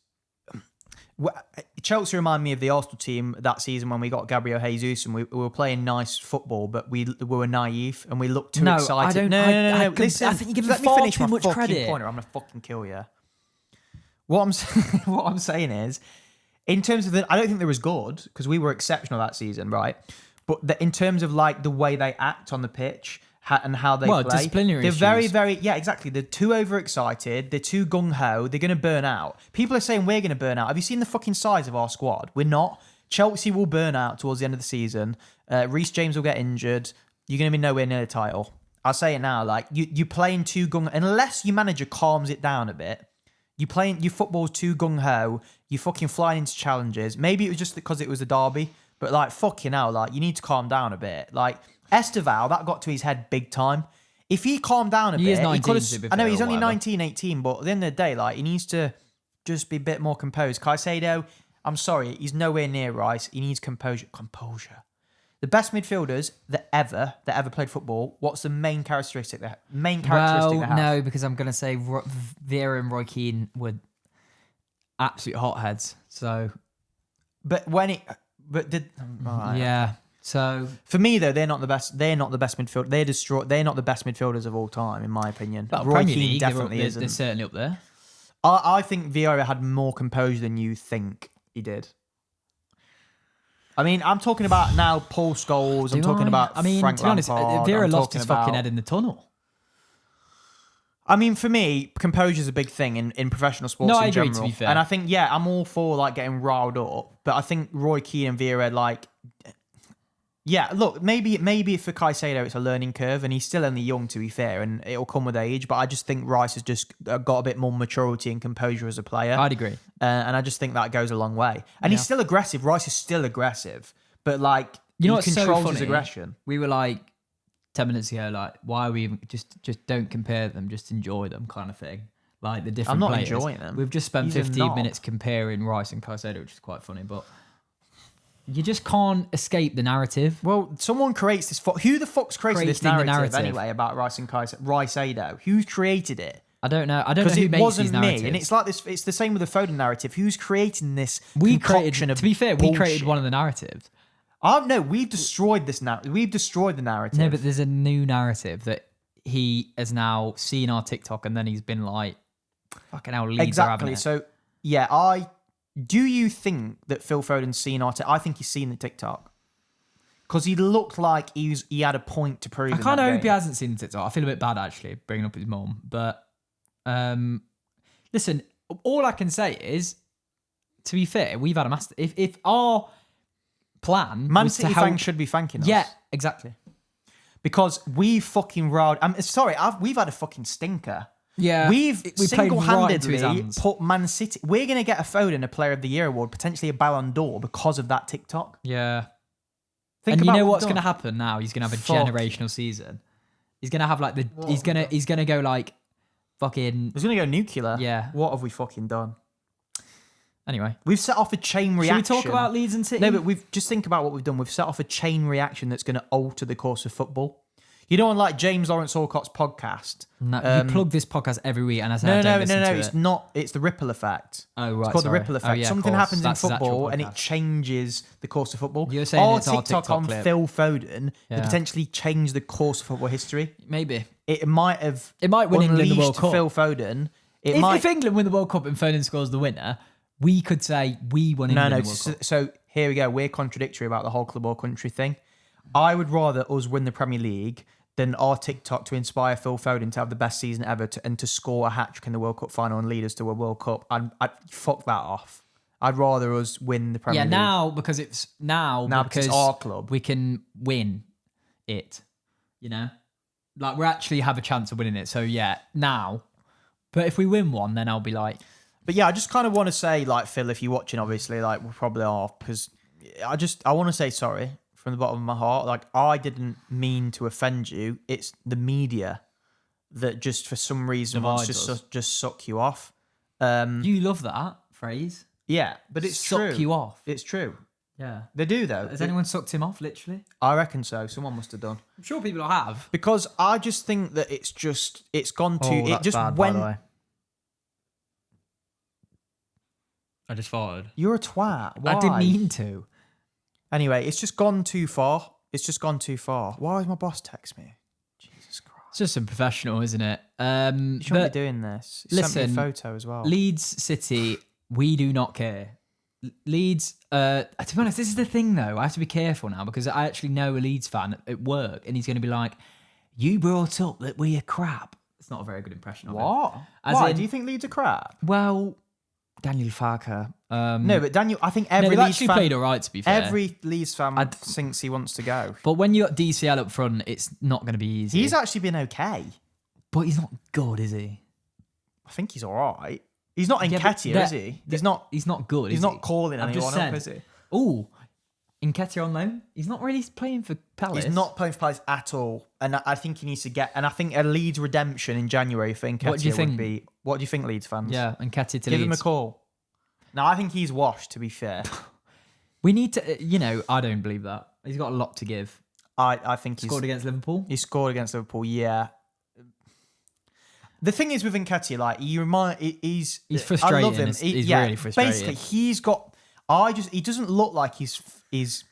Speaker 2: Chelsea remind me of the Arsenal team that season when we got Gabriel Jesus and we were playing nice football, but we were naive and we looked too excited. No. Listen,
Speaker 3: I think you're giving far too much credit.
Speaker 2: Pointer. I'm gonna fucking kill you. What I'm saying is, in terms of I don't think they was good because we were exceptional that season, right? But in terms of like the way they act on the pitch and how they play,
Speaker 3: disciplinary
Speaker 2: they're
Speaker 3: issues.
Speaker 2: very, very, exactly. They're too overexcited. They're too gung ho. They're going to burn out. People are saying we're going to burn out. Have you seen the fucking size of our squad? We're not. Chelsea will burn out towards the end of the season. Reece James will get injured. You're going to be nowhere near the title. I'll say it now. Like you're playing too gung, unless your manager calms it down a bit. Your football's too gung ho. You're fucking flying into challenges. Maybe it was just because it was a derby. But like, fucking hell, like, you need to calm down a bit. Like, Esteval, that got to his head big time. If he calmed down a bit, he could have. I know he's only 19, 18, but at the end of the day, like, he needs to just be a bit more composed. CAICEDO, I'm sorry, he's nowhere near Rice. He needs composure. The best midfielders that ever played football, what's the main characteristic they have?
Speaker 3: No, because I'm going to say Vieira and Roy Keane were absolute hotheads. So, yeah. So
Speaker 2: for me though, they're not the best. They're not the best midfield. They're not the best midfielders of all time, in my opinion.
Speaker 3: But
Speaker 2: Roy
Speaker 3: Premier
Speaker 2: Keane
Speaker 3: League,
Speaker 2: definitely isn't.
Speaker 3: They're certainly up there.
Speaker 2: I think Vieira had more composure than you think he did. I mean, I'm talking about now Paul Scholes. I'm talking about Frank
Speaker 3: to be honest,
Speaker 2: Lampard.
Speaker 3: Vieira lost his fucking head in the tunnel.
Speaker 2: I mean, for me, composure is a big thing in professional sports in general.
Speaker 3: To be fair.
Speaker 2: And I think, I'm all for like getting riled up, but I think Roy Keane and Vieira, like, look, maybe for CAICEDO it's a learning curve, and he's still only young, to be fair, and it'll come with age. But I just think Rice has just got a bit more maturity and composure as a player.
Speaker 3: I'd agree,
Speaker 2: and I just think that goes a long way. And he's still aggressive. Rice is still aggressive, but like,
Speaker 3: he
Speaker 2: controls
Speaker 3: so funny?
Speaker 2: His aggression.
Speaker 3: We were like 10 minutes ago, like, why are we even just don't compare them, just enjoy them, kind of thing. Like the different
Speaker 2: I'm not
Speaker 3: players.
Speaker 2: enjoying them.
Speaker 3: We've just spent 15 minutes comparing Rice and CAICEDO, which is quite funny, but You just can't escape the narrative.
Speaker 2: Well, someone creates this. Who the fuck's created this narrative anyway about Rice and CAICEDO? Who's created it?
Speaker 3: I don't know. I don't know who
Speaker 2: it
Speaker 3: makes
Speaker 2: wasn't
Speaker 3: these narratives.
Speaker 2: me, and it's like this. It's the same with the Foden narrative. Who's creating this
Speaker 3: To
Speaker 2: concoction of
Speaker 3: be fair, we created
Speaker 2: bullshit?
Speaker 3: one of the narratives.
Speaker 2: No, we've destroyed this narrative. We've destroyed the narrative.
Speaker 3: No, but there's a new narrative that he has now seen our TikTok, and then he's been like, "Fucking hell, Leeds are having it."
Speaker 2: So, yeah, do you think that Phil Foden's seen our I think he's seen the TikTok. Because he looked like he had a point to prove.
Speaker 3: I kind of hope he hasn't seen the TikTok. I feel a bit bad, actually, bringing up his mum. But, listen, all I can say is, to be fair, we've had a master... If our plan
Speaker 2: Man
Speaker 3: was
Speaker 2: City
Speaker 3: to help...
Speaker 2: fans should be thanking us.
Speaker 3: Yeah, exactly.
Speaker 2: Because we fucking riled... I'm sorry, we've had a fucking stinker.
Speaker 3: Yeah,
Speaker 2: We've
Speaker 3: played right into his
Speaker 2: single-handedly
Speaker 3: hands.
Speaker 2: put Man City... We're going to get a Foden a Player of the Year award, potentially a Ballon d'Or, because of that TikTok.
Speaker 3: Yeah.
Speaker 2: Think
Speaker 3: and you
Speaker 2: about
Speaker 3: know
Speaker 2: what
Speaker 3: what's
Speaker 2: we've
Speaker 3: going to
Speaker 2: done.
Speaker 3: happen now? He's going to have a
Speaker 2: Fuck.
Speaker 3: generational season. He's going to have like the... He's gonna go like fucking...
Speaker 2: He's going to go nuclear.
Speaker 3: Yeah.
Speaker 2: What have we fucking done?
Speaker 3: Anyway.
Speaker 2: We've set off a chain
Speaker 3: Should
Speaker 2: reaction.
Speaker 3: we talk about Leeds and City?
Speaker 2: No, but we've just think about what we've done. We've set off a chain reaction that's going to alter the course of football. You know, on like James Lawrence Alcott's podcast.
Speaker 3: No, you plug this podcast every week, and I say
Speaker 2: No,
Speaker 3: I don't listen to
Speaker 2: it's
Speaker 3: it.
Speaker 2: not. It's the ripple effect.
Speaker 3: Oh, right.
Speaker 2: It's called
Speaker 3: sorry.
Speaker 2: the ripple
Speaker 3: Oh,
Speaker 2: effect.
Speaker 3: yeah, of
Speaker 2: Something
Speaker 3: course.
Speaker 2: happens
Speaker 3: That's
Speaker 2: in
Speaker 3: his actual
Speaker 2: football and it
Speaker 3: podcast.
Speaker 2: changes the course of football.
Speaker 3: You're saying
Speaker 2: our
Speaker 3: it's our
Speaker 2: TikTok on
Speaker 3: clip.
Speaker 2: Phil Foden
Speaker 3: Yeah.
Speaker 2: to potentially change the course of football history.
Speaker 3: Maybe.
Speaker 2: It might have.
Speaker 3: It might win England the World
Speaker 2: unleashed
Speaker 3: Cup.
Speaker 2: Phil Foden.
Speaker 3: If England win the World Cup and Foden scores the winner, we could say we won England the World Cup.
Speaker 2: So here we go. We're contradictory about the whole club or country thing. I would rather us win the Premier League than our TikTok to inspire Phil Foden to have the best season ever and to score a hat-trick in the World Cup final and lead us to a World Cup. I'd fuck that off. I'd rather us win the Premier League.
Speaker 3: Yeah, now because it's
Speaker 2: our club.
Speaker 3: we can win it. You know, like we actually have a chance of winning it. So yeah, now. But if we win one, then I'll be like.
Speaker 2: But yeah, I just kind of want to say, like, Phil, if you're watching, obviously, like, we probably are, because I want to say sorry from the bottom of my heart. Like, I didn't mean to offend you. It's the media that just, for some reason, wants to just suck you off.
Speaker 3: You love that phrase.
Speaker 2: Yeah, but it's true.
Speaker 3: Suck you off.
Speaker 2: It's true.
Speaker 3: Yeah.
Speaker 2: They do, though.
Speaker 3: Has anyone sucked him off, literally?
Speaker 2: I reckon so. Someone must have done.
Speaker 3: I'm sure people have.
Speaker 2: Because I just think that it's gone too... it just went...
Speaker 3: I just farted.
Speaker 2: You're a twat. Why?
Speaker 3: I didn't mean to.
Speaker 2: Anyway, it's just gone too far. It's just gone too far. Why is my boss text me? Jesus Christ.
Speaker 3: It's just unprofessional, isn't it?
Speaker 2: You shouldn't be doing this. He sent me a photo as well.
Speaker 3: Leeds City, we do not care. Leeds, to be honest, this is the thing though. I have to be careful now because I actually know a Leeds fan at work and he's going to be like, you brought up that we are crap. It's not a very good impression of him.
Speaker 2: What? Why? Do you think Leeds are crap?
Speaker 3: Well, Daniel Farker.
Speaker 2: No, but Daniel, I think every
Speaker 3: they've
Speaker 2: Leeds
Speaker 3: actually
Speaker 2: fan...
Speaker 3: played all right, to be fair.
Speaker 2: Every Leeds fan thinks he wants to go.
Speaker 3: But when you got DCL up front, it's not going to be easy.
Speaker 2: He's actually been okay.
Speaker 3: But he's not good, is he?
Speaker 2: I think he's all right. He's not Nketiah, is he? He's not
Speaker 3: good,
Speaker 2: He's
Speaker 3: is
Speaker 2: not
Speaker 3: he?
Speaker 2: calling
Speaker 3: I've
Speaker 2: anyone
Speaker 3: just
Speaker 2: up,
Speaker 3: said,
Speaker 2: is he?
Speaker 3: Oh, Nketiah on loan? He's not really playing for Palace.
Speaker 2: He's not playing for Palace at all. And I think he needs to get... And I think a Leeds redemption in January for Nketiah
Speaker 3: What do you think?
Speaker 2: would be... What do you think, Leeds fans?
Speaker 3: Yeah, Nketiah to
Speaker 2: Give
Speaker 3: Leeds.
Speaker 2: him a call. No, I think he's washed, to be fair.
Speaker 3: We need to... I don't believe that. He's got a lot to give.
Speaker 2: I think
Speaker 3: Scored against Liverpool?
Speaker 2: He scored against Liverpool, yeah. The thing is with Nketiah, like he's
Speaker 3: frustrating.
Speaker 2: I love him.
Speaker 3: He's really frustrating.
Speaker 2: Basically, he doesn't look like he's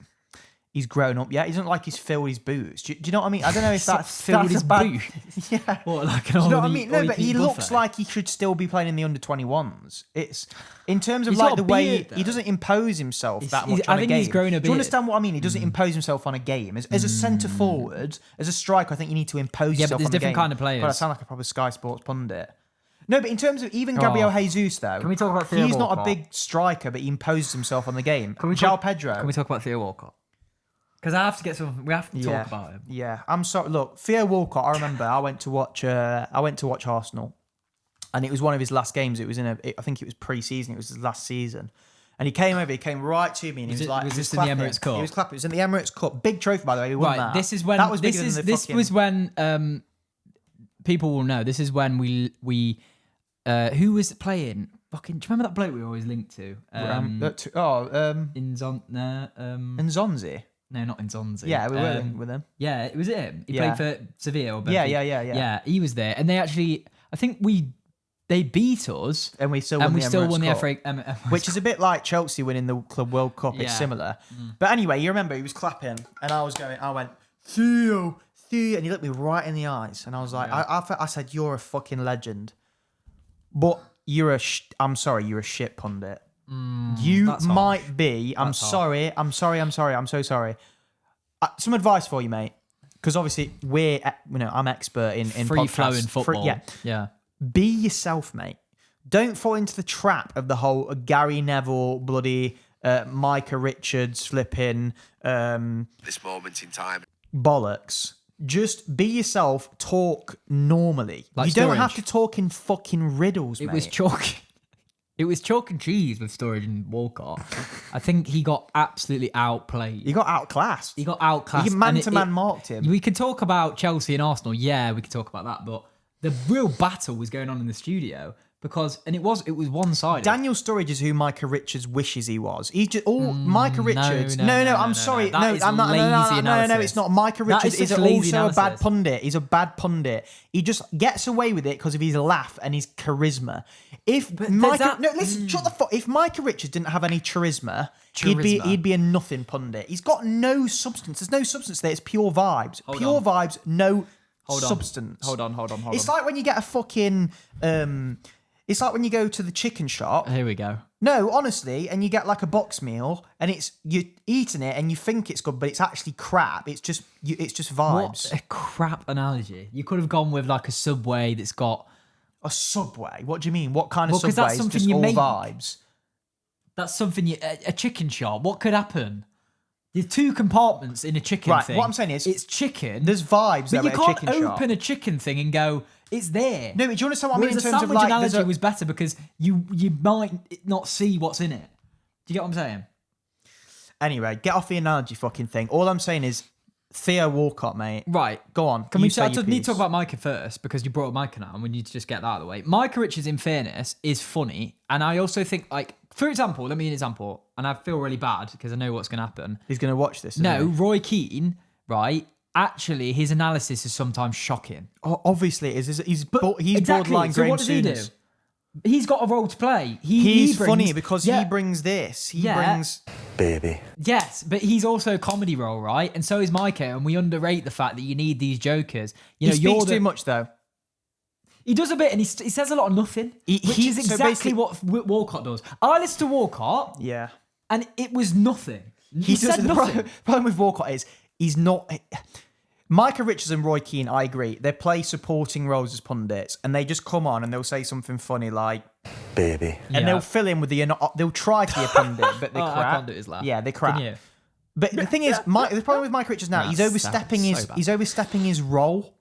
Speaker 2: grown up yet. He doesn't like he's filled his boots. Do you know what I mean? I don't know if that's
Speaker 3: filled his
Speaker 2: bad.
Speaker 3: boots.
Speaker 2: Yeah.
Speaker 3: What, like
Speaker 2: Do you know what I mean? No, but he looks like he should still be playing in the under-21s. It's in terms of
Speaker 3: He's
Speaker 2: like
Speaker 3: got
Speaker 2: the
Speaker 3: a
Speaker 2: way
Speaker 3: beard,
Speaker 2: he
Speaker 3: though.
Speaker 2: doesn't impose himself that much
Speaker 3: I
Speaker 2: on a
Speaker 3: think
Speaker 2: game.
Speaker 3: he's grown a
Speaker 2: Do you
Speaker 3: beard.
Speaker 2: understand what I mean? He doesn't impose himself on a game. As a centre forward, as a striker, I think you need to impose yourself
Speaker 3: but there's
Speaker 2: on a game.
Speaker 3: different kind of players.
Speaker 2: God, I sound like a proper Sky Sports pundit. No, but in terms of even Gabriel Jesus, though,
Speaker 3: Can we talk about Theo
Speaker 2: he's not a
Speaker 3: Walcott?
Speaker 2: big striker, but he imposes himself on the game.
Speaker 3: Can we
Speaker 2: João
Speaker 3: talk-
Speaker 2: Pedro.
Speaker 3: Can we talk about Theo Walcott? Because I have to get some. We have to talk about him.
Speaker 2: Yeah, I'm sorry. Look, Theo Walcott. I remember I went to watch Arsenal, and it was one of his last games. It was I think it was pre-season. It was his last season, and he came over. He came right to me, and he was like,
Speaker 3: was this
Speaker 2: clapping.
Speaker 3: in the Emirates Cup?
Speaker 2: He was clapping. It was in the Emirates Cup. Big trophy, by the way. We won that.
Speaker 3: This is when
Speaker 2: that was bigger than the
Speaker 3: this
Speaker 2: fucking...
Speaker 3: was when people will know. This is when we who was playing? fucking. Do you remember that bloke we were always linked to? Nzonzi. No, not Nzonzi.
Speaker 2: Yeah, we were linked with him.
Speaker 3: Yeah, it was him. He played for Sevilla or Benfica.
Speaker 2: Yeah.
Speaker 3: Yeah, he was there, and they actually, I think they beat us,
Speaker 2: and we still won the
Speaker 3: FA,
Speaker 2: which is a bit like Chelsea winning the Club World Cup. It's similar. But anyway, you remember he was clapping, and I went, Theo, and he looked me right in the eyes, and I was like, I said, you're a fucking legend, but I'm sorry, you're a shit pundit. You might be. I'm sorry. I'm so sorry. Some advice for you, mate, because obviously I'm expert in
Speaker 3: free flowing football.
Speaker 2: Yeah. Be yourself, mate. Don't fall into the trap of the whole Gary Neville, bloody Micah Richards flipping
Speaker 5: this moment in time
Speaker 2: bollocks. Just be yourself. Talk normally.
Speaker 3: Like
Speaker 2: you don't have to talk in fucking riddles, mate.
Speaker 3: It was chalk and cheese with Sturridge and Walcott. I think he got absolutely outplayed.
Speaker 2: He got outclassed.
Speaker 3: He
Speaker 2: man-to-man marked him.
Speaker 3: We can talk about Chelsea and Arsenal. Yeah, we can talk about that, but the real battle was going on in the studio because, and it was one-sided.
Speaker 2: Daniel Sturridge is who Micah Richards wishes he was. He's just Micah Richards. No, I'm sorry. No, I'm not. No, it's not. Micah Richards is also a bad pundit. He's a bad pundit. He just gets away with it because of his laugh and his charisma. Shut the fuck. If Micah Richards didn't have any charisma. He'd be a nothing pundit. He's got no substance. There's no substance there. It's pure vibes. Pure vibes. No. Substance.
Speaker 3: Hold on.
Speaker 2: It's like when you get a fucking. It's like when you go to the chicken shop.
Speaker 3: Here we go.
Speaker 2: No, honestly, and you get like a box meal, and you're eating it, and you think it's good, but it's actually crap. It's just vibes.
Speaker 3: What a crap analogy. You could have gone with like a Subway that's got
Speaker 2: a Subway. What do you mean? What kind of Subway?
Speaker 3: That's something
Speaker 2: just
Speaker 3: you
Speaker 2: all
Speaker 3: make.
Speaker 2: Vibes.
Speaker 3: That's something a chicken shop. What could happen? There's two compartments in a chicken thing.
Speaker 2: What I'm saying is,
Speaker 3: it's chicken.
Speaker 2: There's vibes.
Speaker 3: But you can't open a chicken thing and go, it's there.
Speaker 2: No, but do you understand what I mean in terms
Speaker 3: of like... The analogy was better because you might not see what's in it. Do you get what I'm saying?
Speaker 2: Anyway, get off the analogy fucking thing. All I'm saying is Theo Walcott, mate.
Speaker 3: Right.
Speaker 2: Go on.
Speaker 3: I need to talk about Micah first because you brought up Micah now and we need to just get that out of the way. Micah Richards, in fairness, is funny. And I also think, like, for example, let me give you an example. And I feel really bad because I know what's going to happen.
Speaker 2: He's going to watch this.
Speaker 3: No, Roy Keane, right? Actually, his analysis is sometimes shocking.
Speaker 2: Oh, obviously it is. He's borderline Graham
Speaker 3: what does he do? He's got a role to play.
Speaker 2: He's funny because he brings this. He brings...
Speaker 5: Baby.
Speaker 3: Yes, but he's also a comedy role, right? And so is Micah, and we underrate the fact that you need these jokers.
Speaker 2: He speaks too much, though.
Speaker 3: He does a bit, and he says a lot of nothing, which is exactly what Walcott does. I listened to Walcott, and it was nothing. He said nothing.
Speaker 2: The problem with Walcott is he's not... Micah Richards and Roy Keane, I agree. They play supporting roles as pundits, and they just come on and they'll say something funny like...
Speaker 5: Baby.
Speaker 2: And they'll fill in with they'll try to be a pundit, but they crap.
Speaker 3: I can't do his laugh.
Speaker 2: Yeah, they crap. But the thing is, the problem with Micah Richards now, he's overstepping his role.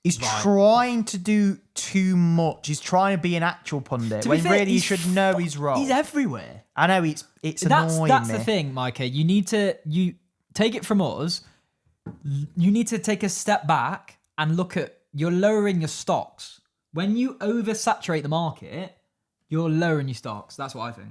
Speaker 2: He's trying to do too much. He's trying to be an actual pundit when really he should know his role.
Speaker 3: He's everywhere.
Speaker 2: I know it's annoying.
Speaker 3: That's the thing, Micah. You need to take it from us. You need to take a step back and look at you're lowering your stocks. When you oversaturate the market, you're lowering your stocks. That's what I think.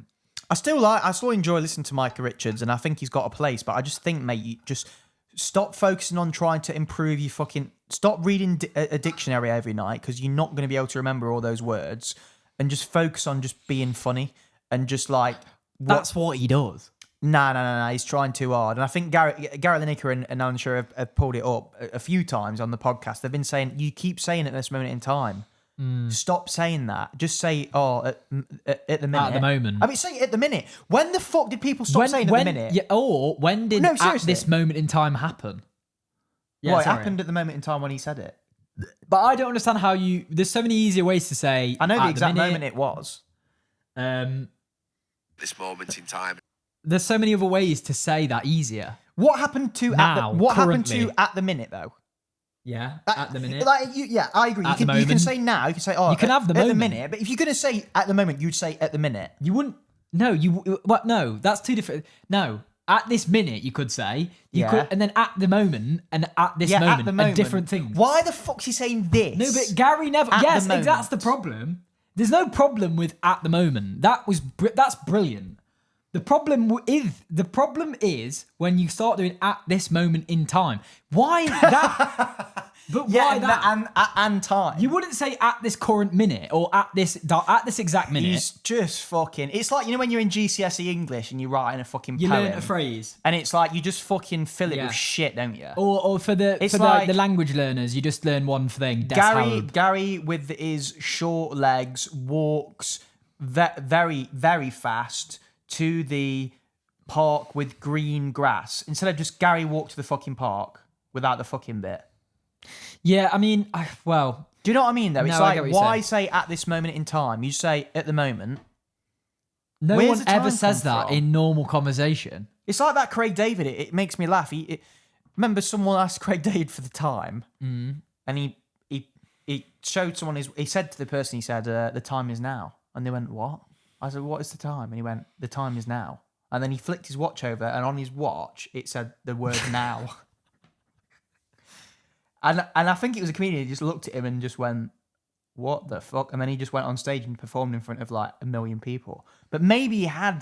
Speaker 2: I still enjoy listening to Micah Richards, and I think he's got a place. But I just think, mate, you just stop focusing on trying to improve your fucking. Stop reading a dictionary every night because you're not going to be able to remember all those words, and just focus on just being funny and just like.
Speaker 3: That's what he does.
Speaker 2: No. He's trying too hard. And I think Garrett Lineker and Armchair have pulled it up a few times on the podcast. They've been saying, you keep saying it at this moment in time. Stop saying that. Just say, at the minute.
Speaker 3: At the moment.
Speaker 2: I mean, say it at the minute. When the fuck did people stop saying at the minute?
Speaker 3: Yeah, or when did at this moment in time happen?
Speaker 2: Yeah, well, it happened at the moment in time when he said it.
Speaker 3: But I don't understand how there's so many easier ways to say.
Speaker 2: I know the exact moment it was.
Speaker 5: This moment in time.
Speaker 3: There's so many other ways to say that easier.
Speaker 2: What happened to happened to at the minute though?
Speaker 3: Yeah, at the minute.
Speaker 2: I agree. You can say now. You can say
Speaker 3: you can have the moment.
Speaker 2: At the minute. But if you're going to say at the moment, you'd say at the minute.
Speaker 3: You wouldn't. No, no, that's two different. No, at this minute you could say you could, and then at the moment and at this moment are different things.
Speaker 2: Why the fuck's he saying this?
Speaker 3: No, but Gary Neville. Yes, that's the problem. There's no problem with at the moment. That's brilliant. The problem is when you start doing at this moment in time. Why that? But why that?
Speaker 2: And time.
Speaker 3: You wouldn't say at this current minute or at this exact minute.
Speaker 2: He's just fucking. It's like, you know, when you're in GCSE English and you write in a fucking
Speaker 3: you
Speaker 2: poem,
Speaker 3: learn a phrase,
Speaker 2: and it's like you just fucking fill it with shit, don't you?
Speaker 3: Or for the language learners, you just learn one thing.
Speaker 2: Gary with his short legs walks very, very fast to the park with green grass. Instead of just Gary walked to the fucking park without the fucking bit.
Speaker 3: Yeah, I mean, do
Speaker 2: you know what I mean, though? It's
Speaker 3: no,
Speaker 2: like, why say at this moment in time? You say at the moment.
Speaker 3: No one ever says that in normal conversation.
Speaker 2: It's like that Craig David. It makes me laugh. Remember, someone asked Craig David for the time, and he showed someone he said to the person, he said, the time is now. And they went, what? I said, what is the time? And he went, the time is now. And then he flicked his watch over, and on his watch, it said the word now. And I think it was a comedian who just looked at him and just went, what the fuck? And then he just went on stage and performed in front of like 1 million people. But maybe Gary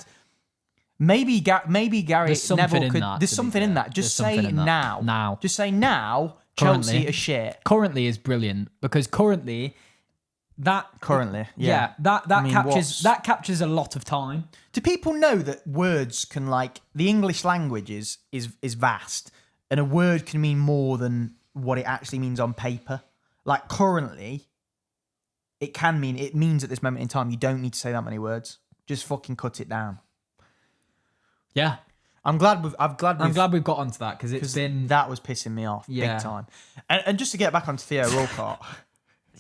Speaker 2: Neville could. There's something in that. Just say now.
Speaker 3: Now.
Speaker 2: Just say now. Chelsea are shit.
Speaker 3: Currently is brilliant because currently, that captures a lot of time.
Speaker 2: Do people know that words can, like, the English language is vast, and a word can mean more than what it actually means on paper? Like, currently, it means at this moment in time, you don't need to say that many words. Just fucking cut it down.
Speaker 3: Yeah.
Speaker 2: I'm glad we've
Speaker 3: got onto that because
Speaker 2: that was pissing me off big time. And just to get back onto Theo Walcott.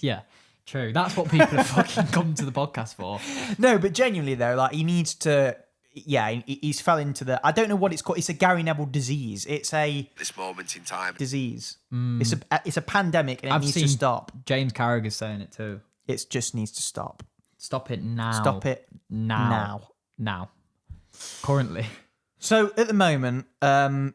Speaker 3: Yeah, true. That's what people have fucking come to the podcast for.
Speaker 2: No, but genuinely though, like, he needs to. Yeah, he's fell into the. I don't know what it's called. It's a Gary Neville disease. It's a
Speaker 5: this moment in time
Speaker 2: disease. It's a pandemic, and it needs to stop.
Speaker 3: James Carragher's saying it too.
Speaker 2: It just needs to stop.
Speaker 3: Stop it now.
Speaker 2: Stop it now.
Speaker 3: Currently.
Speaker 2: So at the moment, it's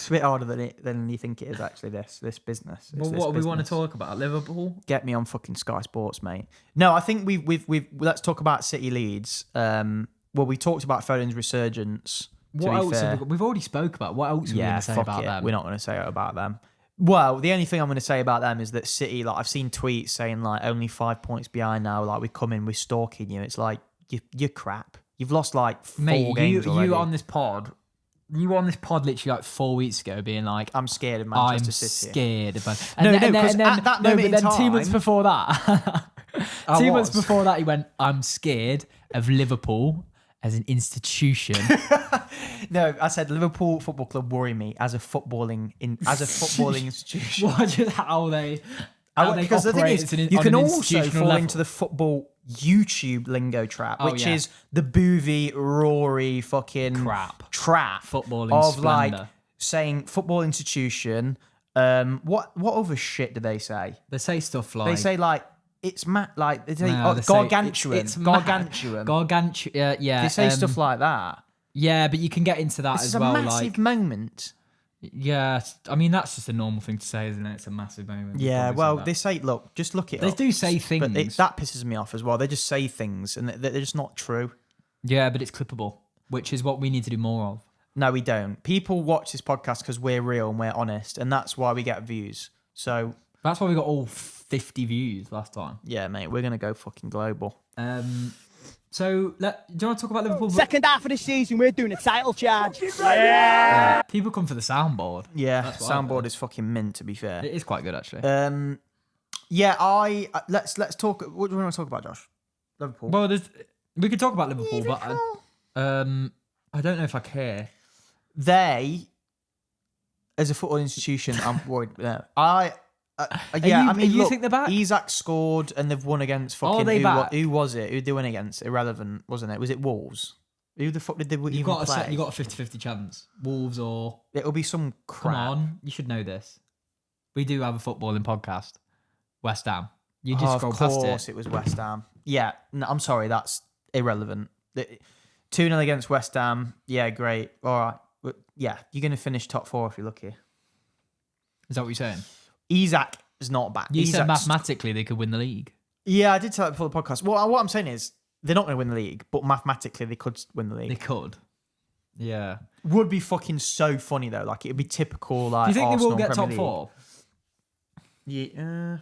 Speaker 2: a bit harder than you think it is. Actually, this business.
Speaker 3: What do we want to talk about? Liverpool?
Speaker 2: Get me on fucking Sky Sports, mate. No, I think we've let's talk about City Leeds. We talked about Foden's resurgence.
Speaker 3: What else? We've already spoke about. What else are we going to say about them?
Speaker 2: We're not going to say about them. Well, the only thing I'm going to say about them is that City, like, I've seen tweets saying like only 5 points behind now. Like, we're coming, we're stalking you. It's like you're crap. You've lost like 4 games already.
Speaker 3: You on this pod literally like 4 weeks ago being like,
Speaker 2: I'm scared of Manchester City.
Speaker 3: I'm scared of Manchester.
Speaker 2: At that moment in time,
Speaker 3: 2 months before that, months before that, he went, I'm scared of Liverpool as an institution.
Speaker 2: No, I said Liverpool Football Club worry me as a footballing institution.
Speaker 3: How they
Speaker 2: because the thing is, you can also fall into the football YouTube lingo trap, which is the Boovy, Rory fucking trap
Speaker 3: footballing
Speaker 2: of
Speaker 3: splendor.
Speaker 2: Like saying football institution. What other shit do they say?
Speaker 3: They say stuff like,
Speaker 2: they say like it's like they say gargantuan.
Speaker 3: It's
Speaker 2: gargantuan.
Speaker 3: Gargantuan. Yeah.
Speaker 2: They say stuff like that.
Speaker 3: Yeah, but you can get into that as well.
Speaker 2: It's a massive moment.
Speaker 3: Yeah, I mean, that's just a normal thing to say, isn't it? It's a massive moment.
Speaker 2: Yeah, well, they say, look, just look it up.
Speaker 3: They do say things.
Speaker 2: But that pisses me off as well. They just say things and they're just not true.
Speaker 3: Yeah, but it's clippable, which is what we need to do more of.
Speaker 2: No, we don't. People watch this podcast because we're real and we're honest, and that's why we get views. So
Speaker 3: that's why we got all 50 views last time.
Speaker 2: Yeah, mate, we're going to go fucking global.
Speaker 3: So, do you want to talk about Liverpool?
Speaker 6: Second half of the season, we're doing a title charge.
Speaker 3: Yeah. People come for the soundboard.
Speaker 2: Yeah, soundboard is fucking mint, to be fair.
Speaker 3: It is quite good, actually.
Speaker 2: Yeah, let's talk. What do we want to talk about, Josh? Liverpool.
Speaker 3: Well, we could talk about Liverpool, but I don't know if I care.
Speaker 2: They, as a football institution, I'm worried.
Speaker 3: You think they're back?
Speaker 2: Isak scored and they've won against fucking.
Speaker 3: Are they back?
Speaker 2: Who was it? Who did they win against? Irrelevant, wasn't it? Was it Wolves? Who the fuck did they even play?
Speaker 3: You got a 50-50 chance. Wolves or
Speaker 2: it'll be some crap.
Speaker 3: Come on, you should know this. We do have a footballing podcast. West Ham. You just scroll past it.
Speaker 2: Of course, it was West Ham. Yeah, no, I'm sorry, that's irrelevant. 2-0 against West Ham. Yeah, great. All right. Yeah, you're going to finish top 4 if you're lucky.
Speaker 3: Is that what you're saying?
Speaker 2: Isak is not bad.
Speaker 3: You said
Speaker 2: Isak's-
Speaker 3: mathematically they could win the league.
Speaker 2: Yeah, I did tell that before the podcast. Well, what I'm saying is they're not going to win the league, but mathematically they could win the league.
Speaker 3: They could. Yeah.
Speaker 2: Would be fucking so funny though. Like it'd be typical. Like,
Speaker 3: Do you think
Speaker 2: Arsenal
Speaker 3: they will get
Speaker 2: Premier
Speaker 3: top
Speaker 2: League.
Speaker 3: 4?
Speaker 2: Yeah,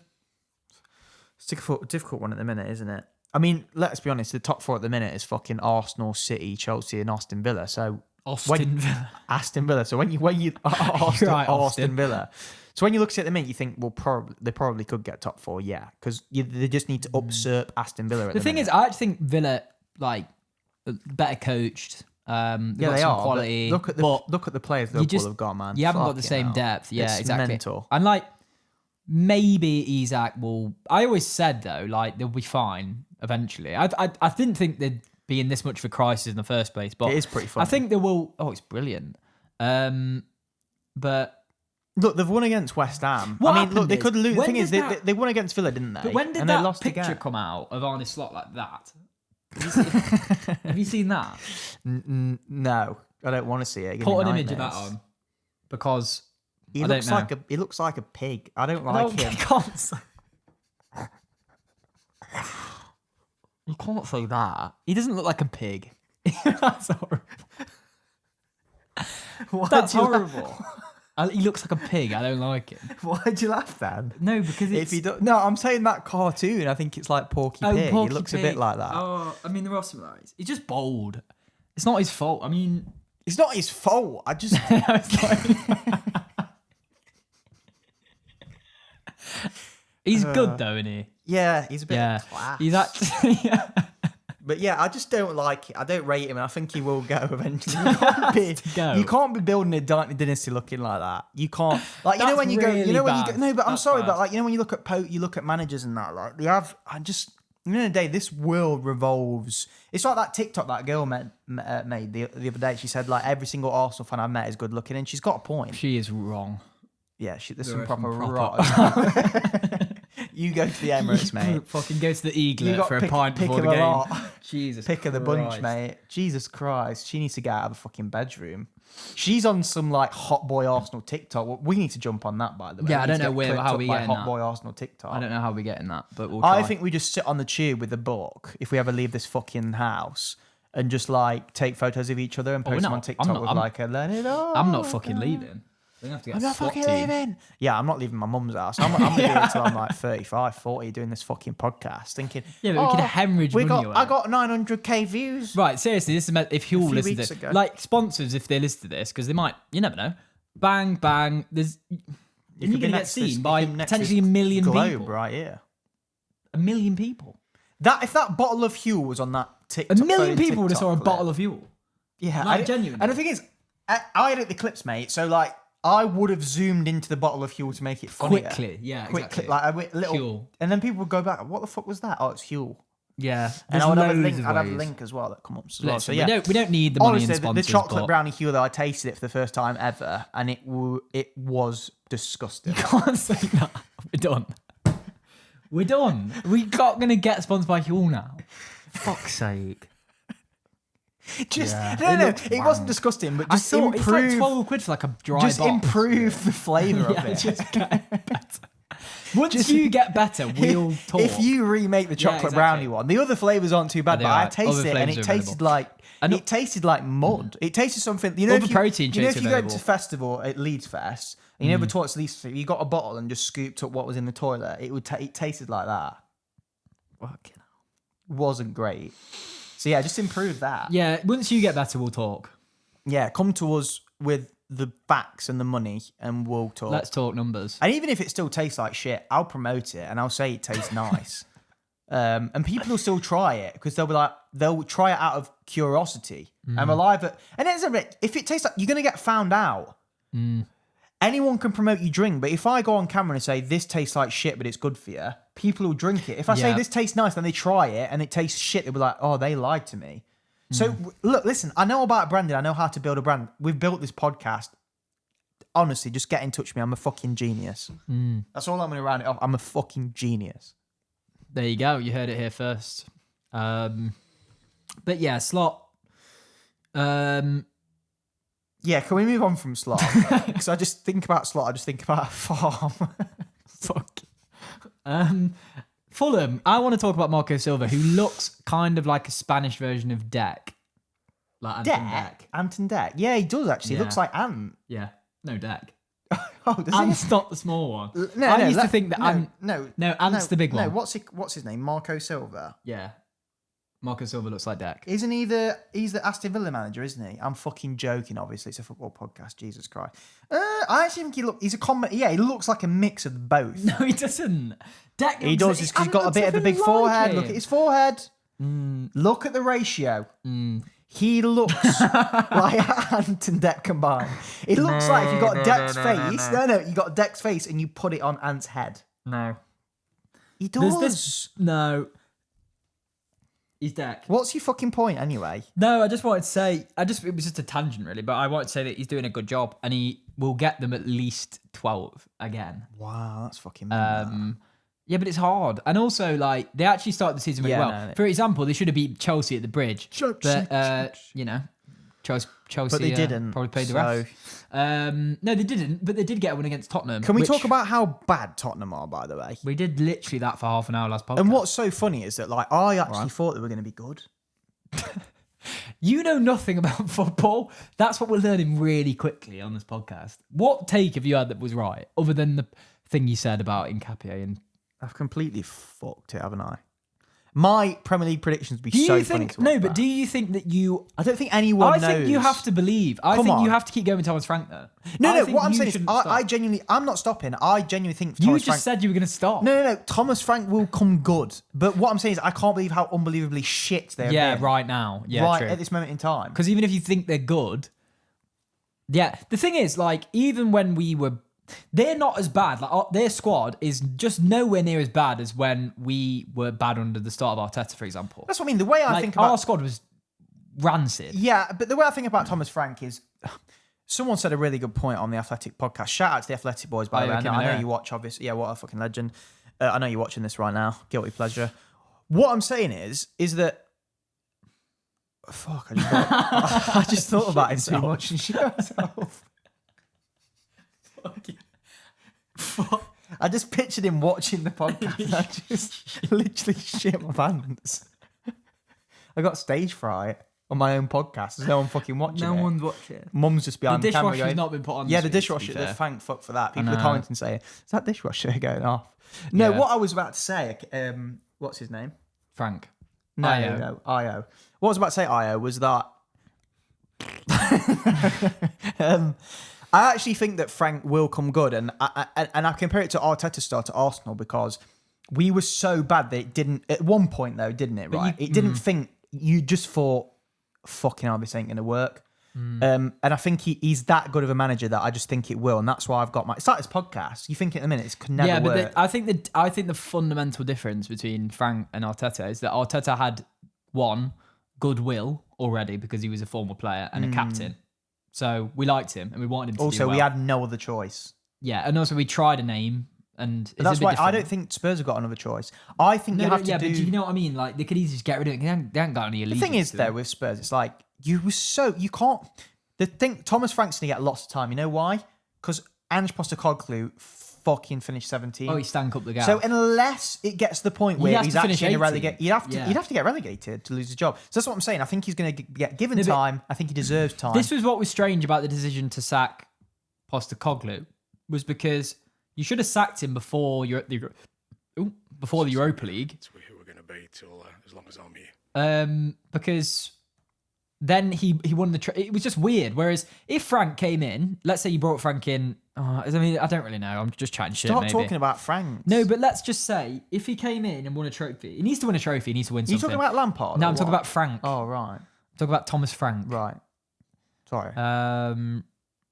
Speaker 2: it's a difficult one at the minute, isn't it? I mean, let's be honest. The top 4 at the minute is fucking Arsenal, City, Chelsea, and Aston Villa. So
Speaker 3: Aston Villa.
Speaker 2: Aston Villa. So when you Aston,
Speaker 3: Right,
Speaker 2: Aston Villa. So when you look at it at the minute, you think, well, they probably could get top 4, yeah, because they just need to usurp Aston Villa. At
Speaker 3: The thing
Speaker 2: minute.
Speaker 3: is, I actually think Villa like better coached.
Speaker 2: Yeah,
Speaker 3: got
Speaker 2: they
Speaker 3: some
Speaker 2: are.
Speaker 3: quality.
Speaker 2: Look at the players Liverpool have got, man.
Speaker 3: You haven't got the
Speaker 2: Fucking
Speaker 3: same
Speaker 2: hell.
Speaker 3: depth. Yeah,
Speaker 2: It's
Speaker 3: exactly.
Speaker 2: mental.
Speaker 3: And like maybe Isak will. I always said though, like they'll be fine eventually. I didn't think they'd be in this much of a crisis in the first place, but
Speaker 2: It is pretty funny.
Speaker 3: I think they will. Oh, it's brilliant. But
Speaker 2: Look, they've won against West Ham.
Speaker 3: What
Speaker 2: I mean, look, they
Speaker 3: happened
Speaker 2: could
Speaker 3: is,
Speaker 2: lose. The
Speaker 3: when
Speaker 2: thing is,
Speaker 3: did that-
Speaker 2: they won against Villa, didn't they?
Speaker 3: but when did
Speaker 2: and they
Speaker 3: that
Speaker 2: lost
Speaker 3: picture
Speaker 2: again.
Speaker 3: come out of Arne Slot like that? Have you seen that?
Speaker 2: No, I don't want to see it. Give
Speaker 3: Put
Speaker 2: me
Speaker 3: an image of that
Speaker 2: nightmares.
Speaker 3: on because
Speaker 2: He
Speaker 3: I
Speaker 2: looks
Speaker 3: don't know.
Speaker 2: he looks like a pig. I don't like him.
Speaker 3: You can't say that. He doesn't look like a pig. That's horrible. That's horrible. He looks like a pig. I don't like him.
Speaker 2: Why'd you laugh then?
Speaker 3: No, because
Speaker 2: If he no, I'm saying that cartoon. I think it's like Porky Pig.
Speaker 3: Porky
Speaker 2: He looks
Speaker 3: Pig.
Speaker 2: a bit like that.
Speaker 3: Oh, I mean, there are similarities. He's just bold. It's not his fault. I mean,
Speaker 2: It's not his fault. I just
Speaker 3: he's good though, isn't he?
Speaker 2: yeah, he's a bit
Speaker 3: Yeah,
Speaker 2: class.
Speaker 3: he's actually. Yeah.
Speaker 2: But yeah, I just don't like it. I don't rate him, and I think he will go eventually. You can't be building a dynasty looking like that. You can't, like, you know
Speaker 3: That's
Speaker 2: when you go,
Speaker 3: really bad.
Speaker 2: no, but I'm
Speaker 3: That's
Speaker 2: sorry,
Speaker 3: bad.
Speaker 2: but like, you know when you look at managers and that, like, they have. I just, at the end of the day, this world revolves. It's like that TikTok that girl made the other day. She said like every single Arsenal fan I've met is good looking, and she's got a point.
Speaker 3: She is wrong.
Speaker 2: Yeah, there's
Speaker 3: There
Speaker 2: some
Speaker 3: are some
Speaker 2: proper
Speaker 3: proper-
Speaker 2: rot. You go to the Emirates, mate.
Speaker 3: Fucking go to the
Speaker 2: You
Speaker 3: Eaglet
Speaker 2: got
Speaker 3: for a pint
Speaker 2: pick
Speaker 3: before
Speaker 2: of
Speaker 3: the
Speaker 2: the
Speaker 3: game.
Speaker 2: lot.
Speaker 3: Jesus,
Speaker 2: Pick of the bunch, mate. Jesus Christ. She needs to get out of the fucking bedroom. She's on some like hot boy Arsenal TikTok. We need to jump on that, by the way.
Speaker 3: Yeah, I
Speaker 2: We
Speaker 3: don't
Speaker 2: need to
Speaker 3: know
Speaker 2: get clipped
Speaker 3: how
Speaker 2: up
Speaker 3: we
Speaker 2: by
Speaker 3: get
Speaker 2: hot
Speaker 3: that.
Speaker 2: boy Arsenal TikTok.
Speaker 3: I don't know how we're getting that, but we'll try.
Speaker 2: I think we just sit on the tube with a book if we ever leave this fucking house and just like take photos of each other and
Speaker 3: we're
Speaker 2: post them
Speaker 3: not.
Speaker 2: on TikTok with like a let it on.
Speaker 3: I'm not fucking leaving. We're gonna have to get
Speaker 2: I'm
Speaker 3: a
Speaker 2: not
Speaker 3: SWAT
Speaker 2: fucking
Speaker 3: team.
Speaker 2: leaving. Yeah, I'm not leaving my mum's house. I'm gonna do it till I'm like 35, 40 doing this fucking podcast thinking,
Speaker 3: Yeah, but we can hemorrhage money away.
Speaker 2: I got 900k views.
Speaker 3: Right, seriously, this is if Huel
Speaker 2: few
Speaker 3: listen to
Speaker 2: weeks
Speaker 3: this,
Speaker 2: ago.
Speaker 3: like sponsors, if they listen to this, because they might, you never know. Bang, bang. There's
Speaker 2: You
Speaker 3: you're
Speaker 2: could be
Speaker 3: gonna get
Speaker 2: next to this-
Speaker 3: seen by
Speaker 2: you could be next to
Speaker 3: potentially a
Speaker 2: this
Speaker 3: million
Speaker 2: globe
Speaker 3: people.
Speaker 2: right here.
Speaker 3: A million people.
Speaker 2: That if that bottle of Huel was on that
Speaker 3: A
Speaker 2: TikTok,
Speaker 3: million
Speaker 2: photo
Speaker 3: people would have saw a
Speaker 2: TikTok
Speaker 3: bottle
Speaker 2: clip.
Speaker 3: of Huel.
Speaker 2: Yeah,
Speaker 3: Like, genuinely.
Speaker 2: And the thing is, I edit the clips, mate. So like, I would have zoomed into the bottle of Huel to make it funnier.
Speaker 3: Quickly, yeah,
Speaker 2: quickly,
Speaker 3: exactly.
Speaker 2: like a little,
Speaker 3: Huel.
Speaker 2: and then people would go back. What the fuck was that? Oh, it's Huel.
Speaker 3: Yeah,
Speaker 2: And
Speaker 3: there's
Speaker 2: I would have a
Speaker 3: loads
Speaker 2: link.
Speaker 3: of
Speaker 2: I'd have a
Speaker 3: ways.
Speaker 2: link as well that come up as well. So
Speaker 3: Listen,
Speaker 2: yeah,
Speaker 3: we don't need the money
Speaker 2: honestly,
Speaker 3: in
Speaker 2: the
Speaker 3: sponsors.
Speaker 2: chocolate
Speaker 3: but
Speaker 2: brownie Huel, though, I tasted it for the first time ever, and it was disgusting.
Speaker 3: can't say that. We're done. We're done. We're not gonna get sponsored by Huel now. Fuck's sake.
Speaker 2: Just
Speaker 3: Yeah.
Speaker 2: no,
Speaker 3: It
Speaker 2: it wasn't disgusting, but
Speaker 3: I
Speaker 2: just
Speaker 3: saw it's like
Speaker 2: improve.
Speaker 3: 12 quid for like a dry
Speaker 2: Just
Speaker 3: box.
Speaker 2: improve the flavour of
Speaker 3: Yeah,
Speaker 2: it.
Speaker 3: just get better. Once you get better, we'll talk.
Speaker 2: If you remake the chocolate
Speaker 3: exactly.
Speaker 2: brownie one, the other flavors aren't too bad,
Speaker 3: They
Speaker 2: but I
Speaker 3: are.
Speaker 2: tasted
Speaker 3: Other
Speaker 2: it and it
Speaker 3: flavours are
Speaker 2: tasted
Speaker 3: available.
Speaker 2: like
Speaker 3: And
Speaker 2: it tasted like mud. It tasted something. You know,
Speaker 3: Other protein
Speaker 2: you know,
Speaker 3: shakes
Speaker 2: if
Speaker 3: are
Speaker 2: you go
Speaker 3: available.
Speaker 2: to festival at Leeds Fest, and you never towards Leeds Fest, you got a bottle and just scooped up what was in the toilet. It tasted like that.
Speaker 3: Fucking hell.
Speaker 2: Wasn't great. So yeah, just improve that.
Speaker 3: Yeah, once you get better, we'll talk.
Speaker 2: Yeah, come to us with the facts and the money, and we'll talk.
Speaker 3: Let's talk numbers.
Speaker 2: And even if it still tastes like shit, I'll promote it and I'll say it tastes nice. And people will still try it because they'll try it out of curiosity and rely on it. And it's a bit, if it tastes like, you're going to get found out. Anyone can promote you drink, but if I go on camera and say this tastes like shit, but it's good for you, people will drink it. If I say
Speaker 3: Yeah.
Speaker 2: this tastes nice, then they try it and it tastes shit, they'll be like, oh, they lied to me. So look, listen, I know about branding. I know how to build a brand. We've built this podcast. Honestly, just get in touch with me. I'm a fucking genius. That's all I'm going to round it off. I'm a fucking genius.
Speaker 3: There you go. You heard it here first. But yeah, Slot.
Speaker 2: Yeah, can we move on from Slot? Because I just think about Slot. I just think about a farm.
Speaker 3: Fuck. Fulham. I want to talk about Marco Silva, who looks kind of like a Spanish version of Deck. Like Anton Deck.
Speaker 2: Anton Deck. Yeah, he does actually. He looks like Ant.
Speaker 3: Yeah. No, Deck.
Speaker 2: Oh, does
Speaker 3: Ant's not the small one.
Speaker 2: I
Speaker 3: used to think that Ant's the big one.
Speaker 2: No, what's his name? Marco Silva.
Speaker 3: Yeah. Marco Silva looks like Deck.
Speaker 2: Isn't he he's the Aston Villa manager, isn't he? I'm fucking joking, obviously. It's a football podcast, Jesus Christ. I actually think he's a common. Yeah, he looks like a mix of both.
Speaker 3: No, he doesn't. Deck
Speaker 2: he does, he's got a bit of a big forehead. Look at his forehead. Look at the ratio. He looks like Ant and Deck combined. It looks like if you got Deck's face. No, you got Deck's face and you put it on Ant's head.
Speaker 3: No.
Speaker 2: He does.
Speaker 3: No. He's Deck.
Speaker 2: What's your fucking point anyway?
Speaker 3: No, I just wanted to say, it was just a tangent really, but I wanted to say that he's doing a good job and he will get them at least 12 again.
Speaker 2: Wow, that's fucking mad.
Speaker 3: Yeah, but it's hard. And also, like, they actually started the season really well. No, For example, they should have beat Chelsea at the Bridge. But, you know, Chelsea
Speaker 2: but they didn't,
Speaker 3: probably paid the refs. No, they didn't, but they did get a win against Tottenham.
Speaker 2: Can we talk about how bad Tottenham are, by the way?
Speaker 3: We did literally that for half an hour last podcast.
Speaker 2: And what's so funny is that, like, I actually thought they were going to be good.
Speaker 3: You know nothing about football. That's what we're learning really quickly on this podcast. What take have you had that was right, other than the thing you said about Nketiah and...
Speaker 2: I've completely fucked it, haven't I? My Premier League predictions would be so funny to watch
Speaker 3: but do you think that you...
Speaker 2: I don't think anyone knows.
Speaker 3: I think you have to believe. I think you have to keep going with Thomas Frank, though.
Speaker 2: No, what I'm saying is I genuinely... I'm not stopping. I genuinely think Thomas Frank...
Speaker 3: You just said you were going to stop.
Speaker 2: No. Thomas Frank will come good. But what I'm saying is I can't believe how unbelievably shit they're
Speaker 3: been. Right now. Yeah,
Speaker 2: right
Speaker 3: true.
Speaker 2: at this moment in time.
Speaker 3: Because even if you think they're good... Yeah, the thing is, like, even when we were... They're not as bad. Like their squad is just nowhere near as bad as when we were bad under the start of Arteta, for example.
Speaker 2: That's what I mean. The way I think about
Speaker 3: our squad was rancid.
Speaker 2: Yeah, but the way I think about Thomas Frank is, someone said a really good point on the Athletic podcast. Shout out to the Athletic boys, by the way. I know you watch, obviously. Yeah, what a fucking legend. I know you're watching this right now. Guilty pleasure. What I'm saying is that. Fuck! I just thought about him too much and shit myself. I just pictured him watching the podcast and I just literally shit my pants. I got stage fright on my own podcast. There's no one fucking watching it.
Speaker 3: No one's watching.
Speaker 2: Mum's just behind the camera.
Speaker 3: The dishwasher's not been put on.
Speaker 2: Yeah, the dishwasher. Thank fuck for that. People are commenting saying, is that dishwasher going off? No, what I was about to say, what's his name?
Speaker 3: Frank.
Speaker 2: No, Io. What I was about to say, Io, was that I actually think that Frank will come good, and I compare it to Arteta's start at Arsenal because we were so bad that it didn't. At one point, though, didn't it? Right? It didn't think. You just thought, "Fucking hell, this ain't going to work." And I think he's that good of a manager that I just think it will, and that's why I've got my. It's like this podcast. You think in a minute it could never work.
Speaker 3: I think the fundamental difference between Frank and Arteta is that Arteta had one goodwill already because he was a former player and a captain. So we liked him and we wanted him to do well.
Speaker 2: Also, we had no other choice.
Speaker 3: Yeah, and also we tried a name and...
Speaker 2: But that's why I don't think Spurs have got another choice. I think you have to do...
Speaker 3: Yeah, but do you know what I mean? Like, they could easily just get rid of it. They haven't got any allegiance.
Speaker 2: The thing is, though, with Spurs, it's like, you can't... Thomas Frank's going to get lots of time. You know why? Because Ange Postecoglou fucking finished 17th.
Speaker 3: Oh, he stank up the gap.
Speaker 2: So unless it gets to the point where he's actually relegated, you'd have to get relegated to lose his job. So that's what I'm saying. I think he's going to get given time. I think he deserves time.
Speaker 3: This was what was strange about the decision to sack Postecoglou, was because you should have sacked him before the Europa League.
Speaker 4: That's where we're going to be till as long as I'm here.
Speaker 3: Because then he won it was just weird. Whereas if Frank came in, let's say you brought Frank in. I mean, I don't really know. I'm just chatting shit.
Speaker 2: Stop talking about Frank.
Speaker 3: No, but let's just say if he came in and won a trophy, he needs to win a trophy. He needs to win something.
Speaker 2: You talking about Lampard?
Speaker 3: No, I'm talking about Frank.
Speaker 2: Oh, right.
Speaker 3: I'm talking about Thomas Frank.
Speaker 2: Right. Sorry.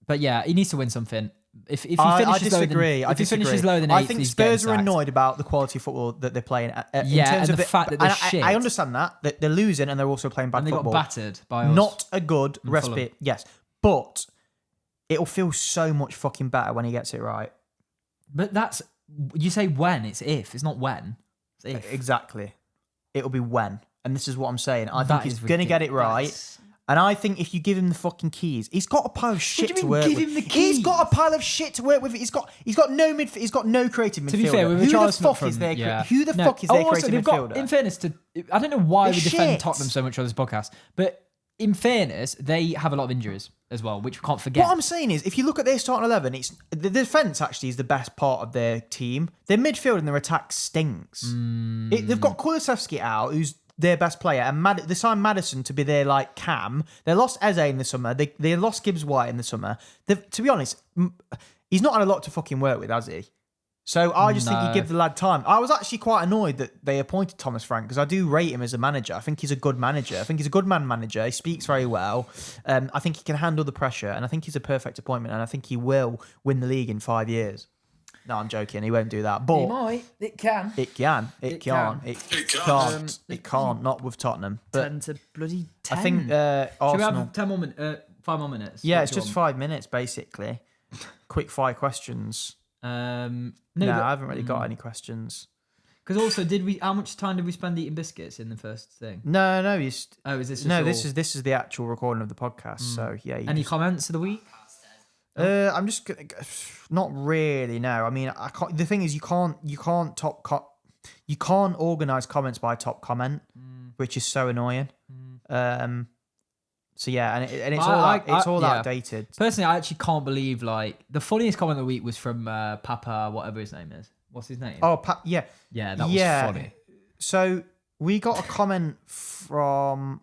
Speaker 3: But yeah, he needs to win something. If he
Speaker 2: I
Speaker 3: finishes
Speaker 2: disagree.
Speaker 3: If he finishes lower than 8th,
Speaker 2: I think Spurs are annoyed about the quality of football that they're playing. In terms
Speaker 3: and
Speaker 2: of
Speaker 3: the fact that they're shit.
Speaker 2: I understand that they're losing and they're also playing bad football.
Speaker 3: And they got battered by us.
Speaker 2: Not a good respite. Yes, but it'll feel so much fucking better when he gets it right.
Speaker 3: But that's... You say when, it's if. It's not when. It's if.
Speaker 2: Exactly. It'll be when. And this is what I'm saying. I think he's going to get it right. And I think if you give him the fucking keys, he's got a pile of shit to work with.
Speaker 3: Give him the keys?
Speaker 2: He's got a pile of shit to work with. He's got no midfield. He's got no creative midfielder.
Speaker 3: To be fair,
Speaker 2: who the fuck is their creative midfielder?
Speaker 3: In fairness, I don't know why we defend
Speaker 2: shit.
Speaker 3: Tottenham so much on this podcast, but in fairness, they have a lot of injuries as well, which we can't forget.
Speaker 2: What I'm saying is, if you look at their starting 11, it's the defence actually is the best part of their team. Their midfield and their attack stinks. They've got Kulusevski out, who's their best player, and they signed Maddison to be their like cam. They lost Eze in the summer. They lost Gibbs White in the summer. To be honest, he's not had a lot to fucking work with, has he? So I just think you give the lad time. I was actually quite annoyed that they appointed Thomas Frank because I do rate him as a manager. I think he's a good manager. I think he's a good man manager. He speaks very well. I think he can handle the pressure, and I think he's a perfect appointment. And I think he will win the league in 5 years. No, I'm joking. He won't do that. But
Speaker 3: he might. It can.
Speaker 2: It can. It can't. It can't. Not with Tottenham. But
Speaker 3: 10 to bloody 10.
Speaker 2: I think Arsenal.
Speaker 3: Should we have 10 more minutes? 5 more minutes?
Speaker 2: Yeah, it's just 5 minutes basically. Quick fire questions.
Speaker 3: No,
Speaker 2: I haven't really got any questions.
Speaker 3: Because also, how much time did we spend eating biscuits in the first thing?
Speaker 2: No.
Speaker 3: Is this?
Speaker 2: This is the actual recording of the podcast. So yeah.
Speaker 3: Any comments of the week?
Speaker 2: I'm just gonna, not really. No, I mean, I can't. The thing is, you can't organize comments by top comment, which is so annoying. So yeah, and it's all outdated.
Speaker 3: Personally, I actually can't believe the funniest comment of the week was from Papa, whatever his name is. What's his name?
Speaker 2: Oh,
Speaker 3: yeah, that was funny.
Speaker 2: So we got a comment from.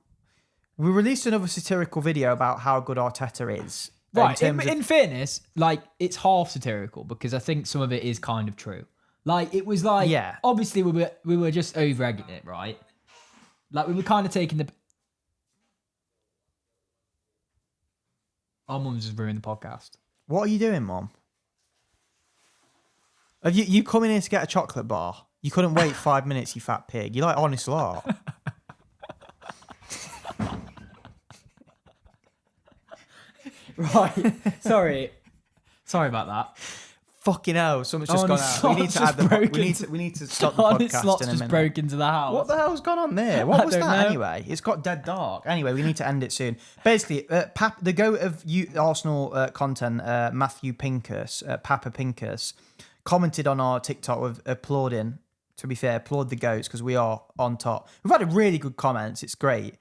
Speaker 2: We released another satirical video about how good Arteta is.
Speaker 3: Right. In fairness, it's half satirical because I think some of it is kind of true. It was obviously we were just over egging it, right? We were kind of taking the. Our mum's just ruined the podcast.
Speaker 2: What are you doing, Mum? Have you come in here to get a chocolate bar? You couldn't wait 5 minutes, you fat pig. You're honest lot.
Speaker 3: Right. Sorry about that.
Speaker 2: Fucking hell, something's just gone out. We need to add the we need to stop the podcast in a minute.
Speaker 3: Just broke into the house.
Speaker 2: What the hell's gone on there? What was that anyway? It's got dead dark. Anyway, we need to end it soon. Basically, the goat of Arsenal content, Matthew Pinkus, Papa Pinkus, commented on our TikTok with applauding. To be fair, applaud the goats because we are on top. We've had a really good comments. It's great.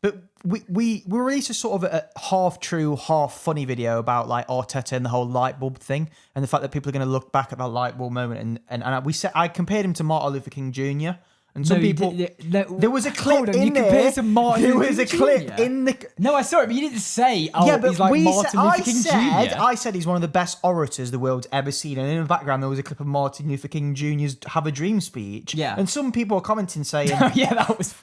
Speaker 2: But we released a sort of a half true, half funny video about Arteta and the whole light bulb thing, and the fact that people are going to look back at that light bulb moment. And we said I compared him to Martin Luther King Jr. And some people, there was a clip in there.
Speaker 3: Compared to Martin
Speaker 2: there
Speaker 3: Luther
Speaker 2: was a
Speaker 3: King
Speaker 2: clip
Speaker 3: Jr.
Speaker 2: in the.
Speaker 3: No, I saw it, but you didn't say. Oh, yeah, but he's Martin Luther King Jr.
Speaker 2: I said he's one of the best orators the world's ever seen, and in the background there was a clip of Martin Luther King Jr.'s "Have a Dream" speech.
Speaker 3: Yeah,
Speaker 2: and some people were commenting saying,
Speaker 3: "Yeah, that was."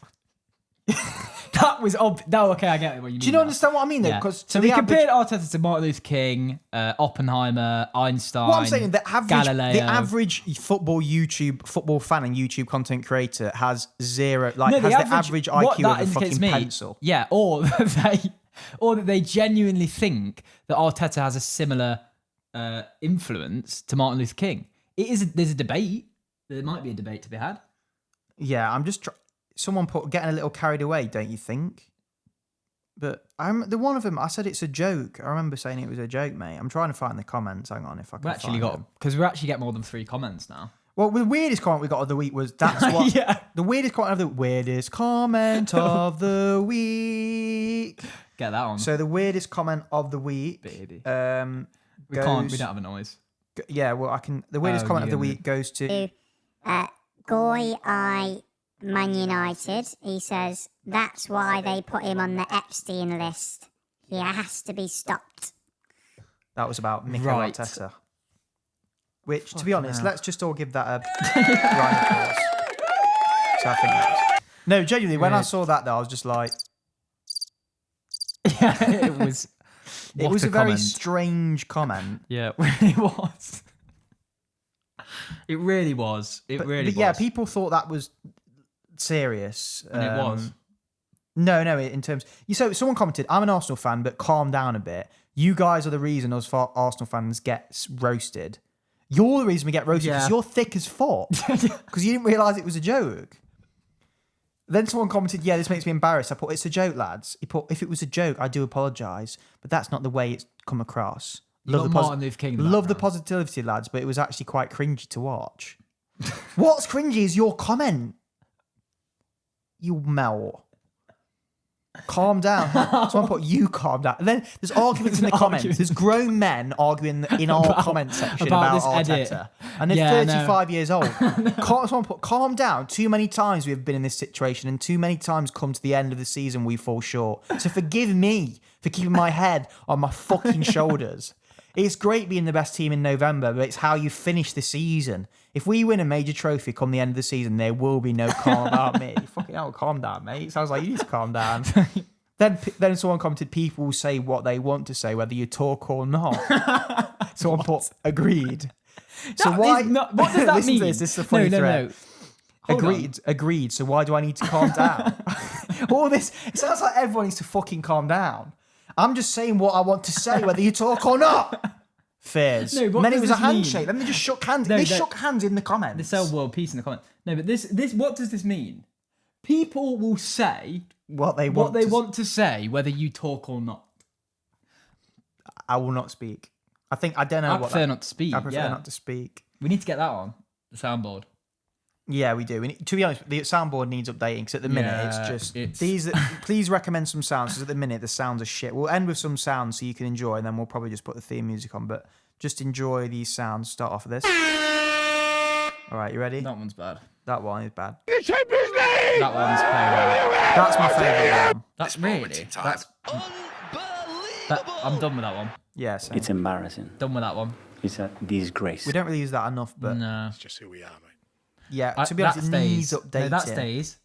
Speaker 3: That was no, okay, I get it. What you mean?
Speaker 2: Do you not understand what I mean? Though, because
Speaker 3: so we compared Arteta to Martin Luther King, Oppenheimer, Einstein.
Speaker 2: What I'm saying, the average football fan and YouTube content creator has zero, the average IQ of a fucking pencil.
Speaker 3: Yeah, or that they genuinely think that Arteta has a similar influence to Martin Luther King. There's a debate. There might be a debate to be had.
Speaker 2: Yeah, I'm just. Someone getting a little carried away, don't you think? But the one of them, I said it's a joke. I remember saying it was a joke, mate. I'm trying to find the comments. Hang on, if I can find them.
Speaker 3: Because we actually get more than 3 comments now.
Speaker 2: Well, the weirdest comment we got of the week was the weirdest comment of the week.
Speaker 3: Get that on.
Speaker 2: So the weirdest comment of the week,
Speaker 3: baby. We don't have a noise.
Speaker 2: Yeah, well, I can. The weirdest comment of the week goes to
Speaker 7: Goy Man United. He says that's why they put him on the Epstein list. He has to be stopped.
Speaker 2: That was about Mikel Arteta. Which, to be honest, let's just all give that a round of applause. So I think that's... No, genuinely, when I saw that, though, I was just like...
Speaker 3: Yeah, it was...
Speaker 2: It was a very strange comment.
Speaker 3: Yeah, it really was. It really was. But
Speaker 2: yeah, people thought that was... serious,
Speaker 3: and it was.
Speaker 2: No, in terms. So someone commented, "I'm an Arsenal fan, but calm down a bit. You guys are the reason us Arsenal fans get roasted. You're the reason we get roasted because you're thick as fuck because you didn't realise it was a joke." Then someone commented, yeah, this makes me embarrassed. I put, it's a joke, lads. He put, if it was a joke, I do apologise, but that's not the way it's come across.
Speaker 3: Love Martin Luther King.
Speaker 2: Love the positivity, lads, but it was actually quite cringy to watch. What's cringy is your comment. You melt. Calm down. Someone put, you calm down. And then there's arguments in the comments. There's grown men arguing in our comment section about Arteta.
Speaker 3: Edit.
Speaker 2: And they're 35 years old. Someone put, calm down. Too many times we've been in this situation and too many times come to the end of the season we fall short. So forgive me for keeping my head on my fucking shoulders. It's great being the best team in November, but it's how you finish the season. If we win a major trophy come the end of the season, there will be no calm about me. Fucking hell, calm down, mate. Sounds like you need to calm down. Then someone commented, people will say what they want to say, whether you talk or not. Someone put, agreed. So why?
Speaker 3: What does that mean?
Speaker 2: This is a funny thread. Agreed. So why do I need to calm down? All this, it sounds like everyone needs to fucking calm down. I'm just saying what I want to say, whether you talk or not. Fears. No, and then it was a handshake. Then they just shook hands. They shook hands in the comments.
Speaker 3: They sell world peace in the comments. No, but this. What does this mean? People will say
Speaker 2: what they want
Speaker 3: to say, whether you talk or not.
Speaker 2: I will not speak. I don't know.
Speaker 3: I prefer not to speak.
Speaker 2: I prefer not to speak.
Speaker 3: We need to get that on the soundboard.
Speaker 2: Yeah, we do. To be honest, the soundboard needs updating because at the minute please recommend some sounds because at the minute the sounds are shit. We'll end with some sounds so you can enjoy, and then we'll probably just put the theme music on. But just enjoy these sounds. Start off with this. All right, you ready?
Speaker 3: That one's bad.
Speaker 2: That one is bad.
Speaker 3: That one's playing.
Speaker 2: That's my favourite one.
Speaker 3: That's really. I'm done with that one.
Speaker 2: Yeah, same.
Speaker 8: It's embarrassing.
Speaker 3: Done with that one.
Speaker 8: It's a disgrace.
Speaker 2: We don't really use that enough, but
Speaker 3: no.
Speaker 4: It's just who we are, mate.
Speaker 2: Yeah, to be honest, it needs updating.
Speaker 3: No, that stays.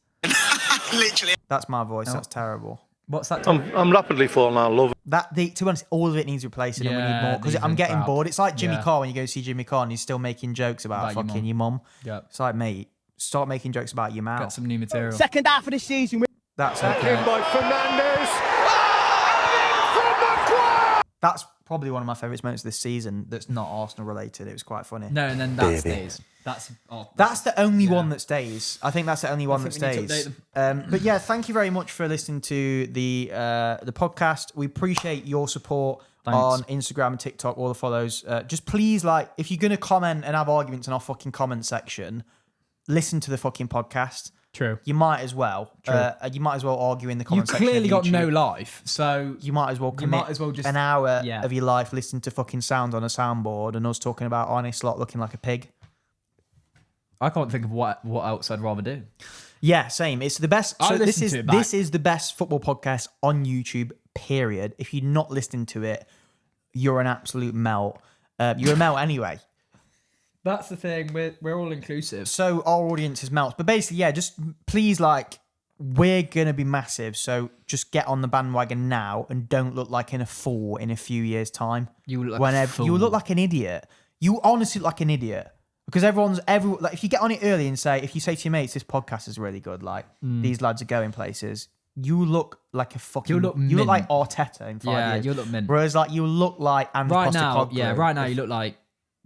Speaker 5: Literally.
Speaker 2: That's my voice. That's terrible.
Speaker 3: What's that?
Speaker 9: I'm rapidly falling out of love.
Speaker 2: To be honest, all of it needs replacing, and we need more because I'm getting bored. It's like Jimmy Carr when you go see Jimmy Carr and he's still making jokes about fucking your mum.
Speaker 3: Yeah,
Speaker 2: it's like, mate, start making jokes about your mouth.
Speaker 3: Got some new material.
Speaker 6: Second half of the season.
Speaker 2: That's okay.
Speaker 9: In by Fernandes.
Speaker 2: That's probably one of my favourite moments this season. That's not Arsenal related. It was quite funny.
Speaker 3: No, and then that stays. That's
Speaker 2: the only one that stays. I think that's the only one that stays. But yeah, thank you very much for listening to the podcast. We appreciate your support on Instagram and TikTok, all the follows. Just please, if you're gonna comment and have arguments in our fucking comment section, listen to the fucking podcast.
Speaker 3: True.
Speaker 2: You might as well. You might as well argue in the comment section.
Speaker 3: You clearly got no life, so
Speaker 2: you might as well commit
Speaker 3: just
Speaker 2: an hour of your life listening to fucking sound on a soundboard and us talking about Arne Slot looking like a pig.
Speaker 3: I can't think of what else I'd rather do.
Speaker 2: Yeah, same. It's the best. So this is the best football podcast on YouTube. Period. If you're not listening to it, you're an absolute melt. You're a melt anyway.
Speaker 3: That's the thing. We're all inclusive.
Speaker 2: So our audience is melts. But basically, yeah, just please, we're going to be massive. So just get on the bandwagon now and don't look like a fool in a few years' time.
Speaker 3: You look like a fool.
Speaker 2: You look like an idiot. You honestly look like an idiot. Because if you get on it early and if you say to your mates, this podcast is really good, these lads are going places, you look like a fucking... You look like Arteta in 5 years.
Speaker 3: Yeah, you look mint.
Speaker 2: Whereas, you look like Andy Postecoglou.
Speaker 3: Right now you look like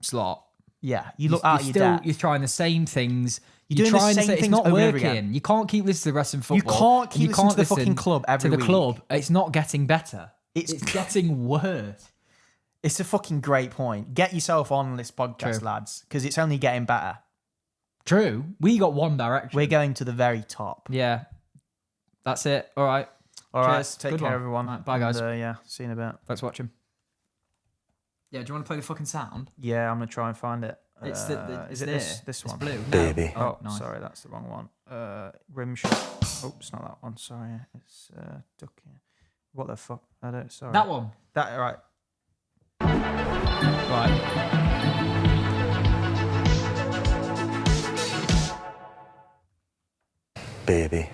Speaker 3: Slot.
Speaker 2: Yeah, you look out of your depth.
Speaker 3: You're trying the same things.
Speaker 2: You're doing the same things
Speaker 3: it's not
Speaker 2: over and over
Speaker 3: working.
Speaker 2: again.
Speaker 3: You can't keep listening to wrestling football.
Speaker 2: You can't keep listening to the fucking club every week.
Speaker 3: To the club. It's not getting better. It's getting worse.
Speaker 2: It's a fucking great point. Get yourself on this podcast, lads, because it's only getting better.
Speaker 3: True. We got one direction.
Speaker 2: We're going to the very top.
Speaker 3: Yeah. That's it. All right.
Speaker 2: Cheers. Take care, everyone.
Speaker 3: Right, bye, guys.
Speaker 2: See you in a bit.
Speaker 3: Thanks for watching. Yeah, do you want to play the fucking sound?
Speaker 2: Yeah, I'm going to try and find it.
Speaker 3: Is it
Speaker 2: this one?
Speaker 3: It's blue.
Speaker 5: Baby.
Speaker 2: Oh, nice. Sorry, that's the wrong one. Rim shot. Oh, it's not that one. Sorry. It's ducking. What the fuck? Sorry.
Speaker 3: That one.
Speaker 2: Right.
Speaker 5: Baby.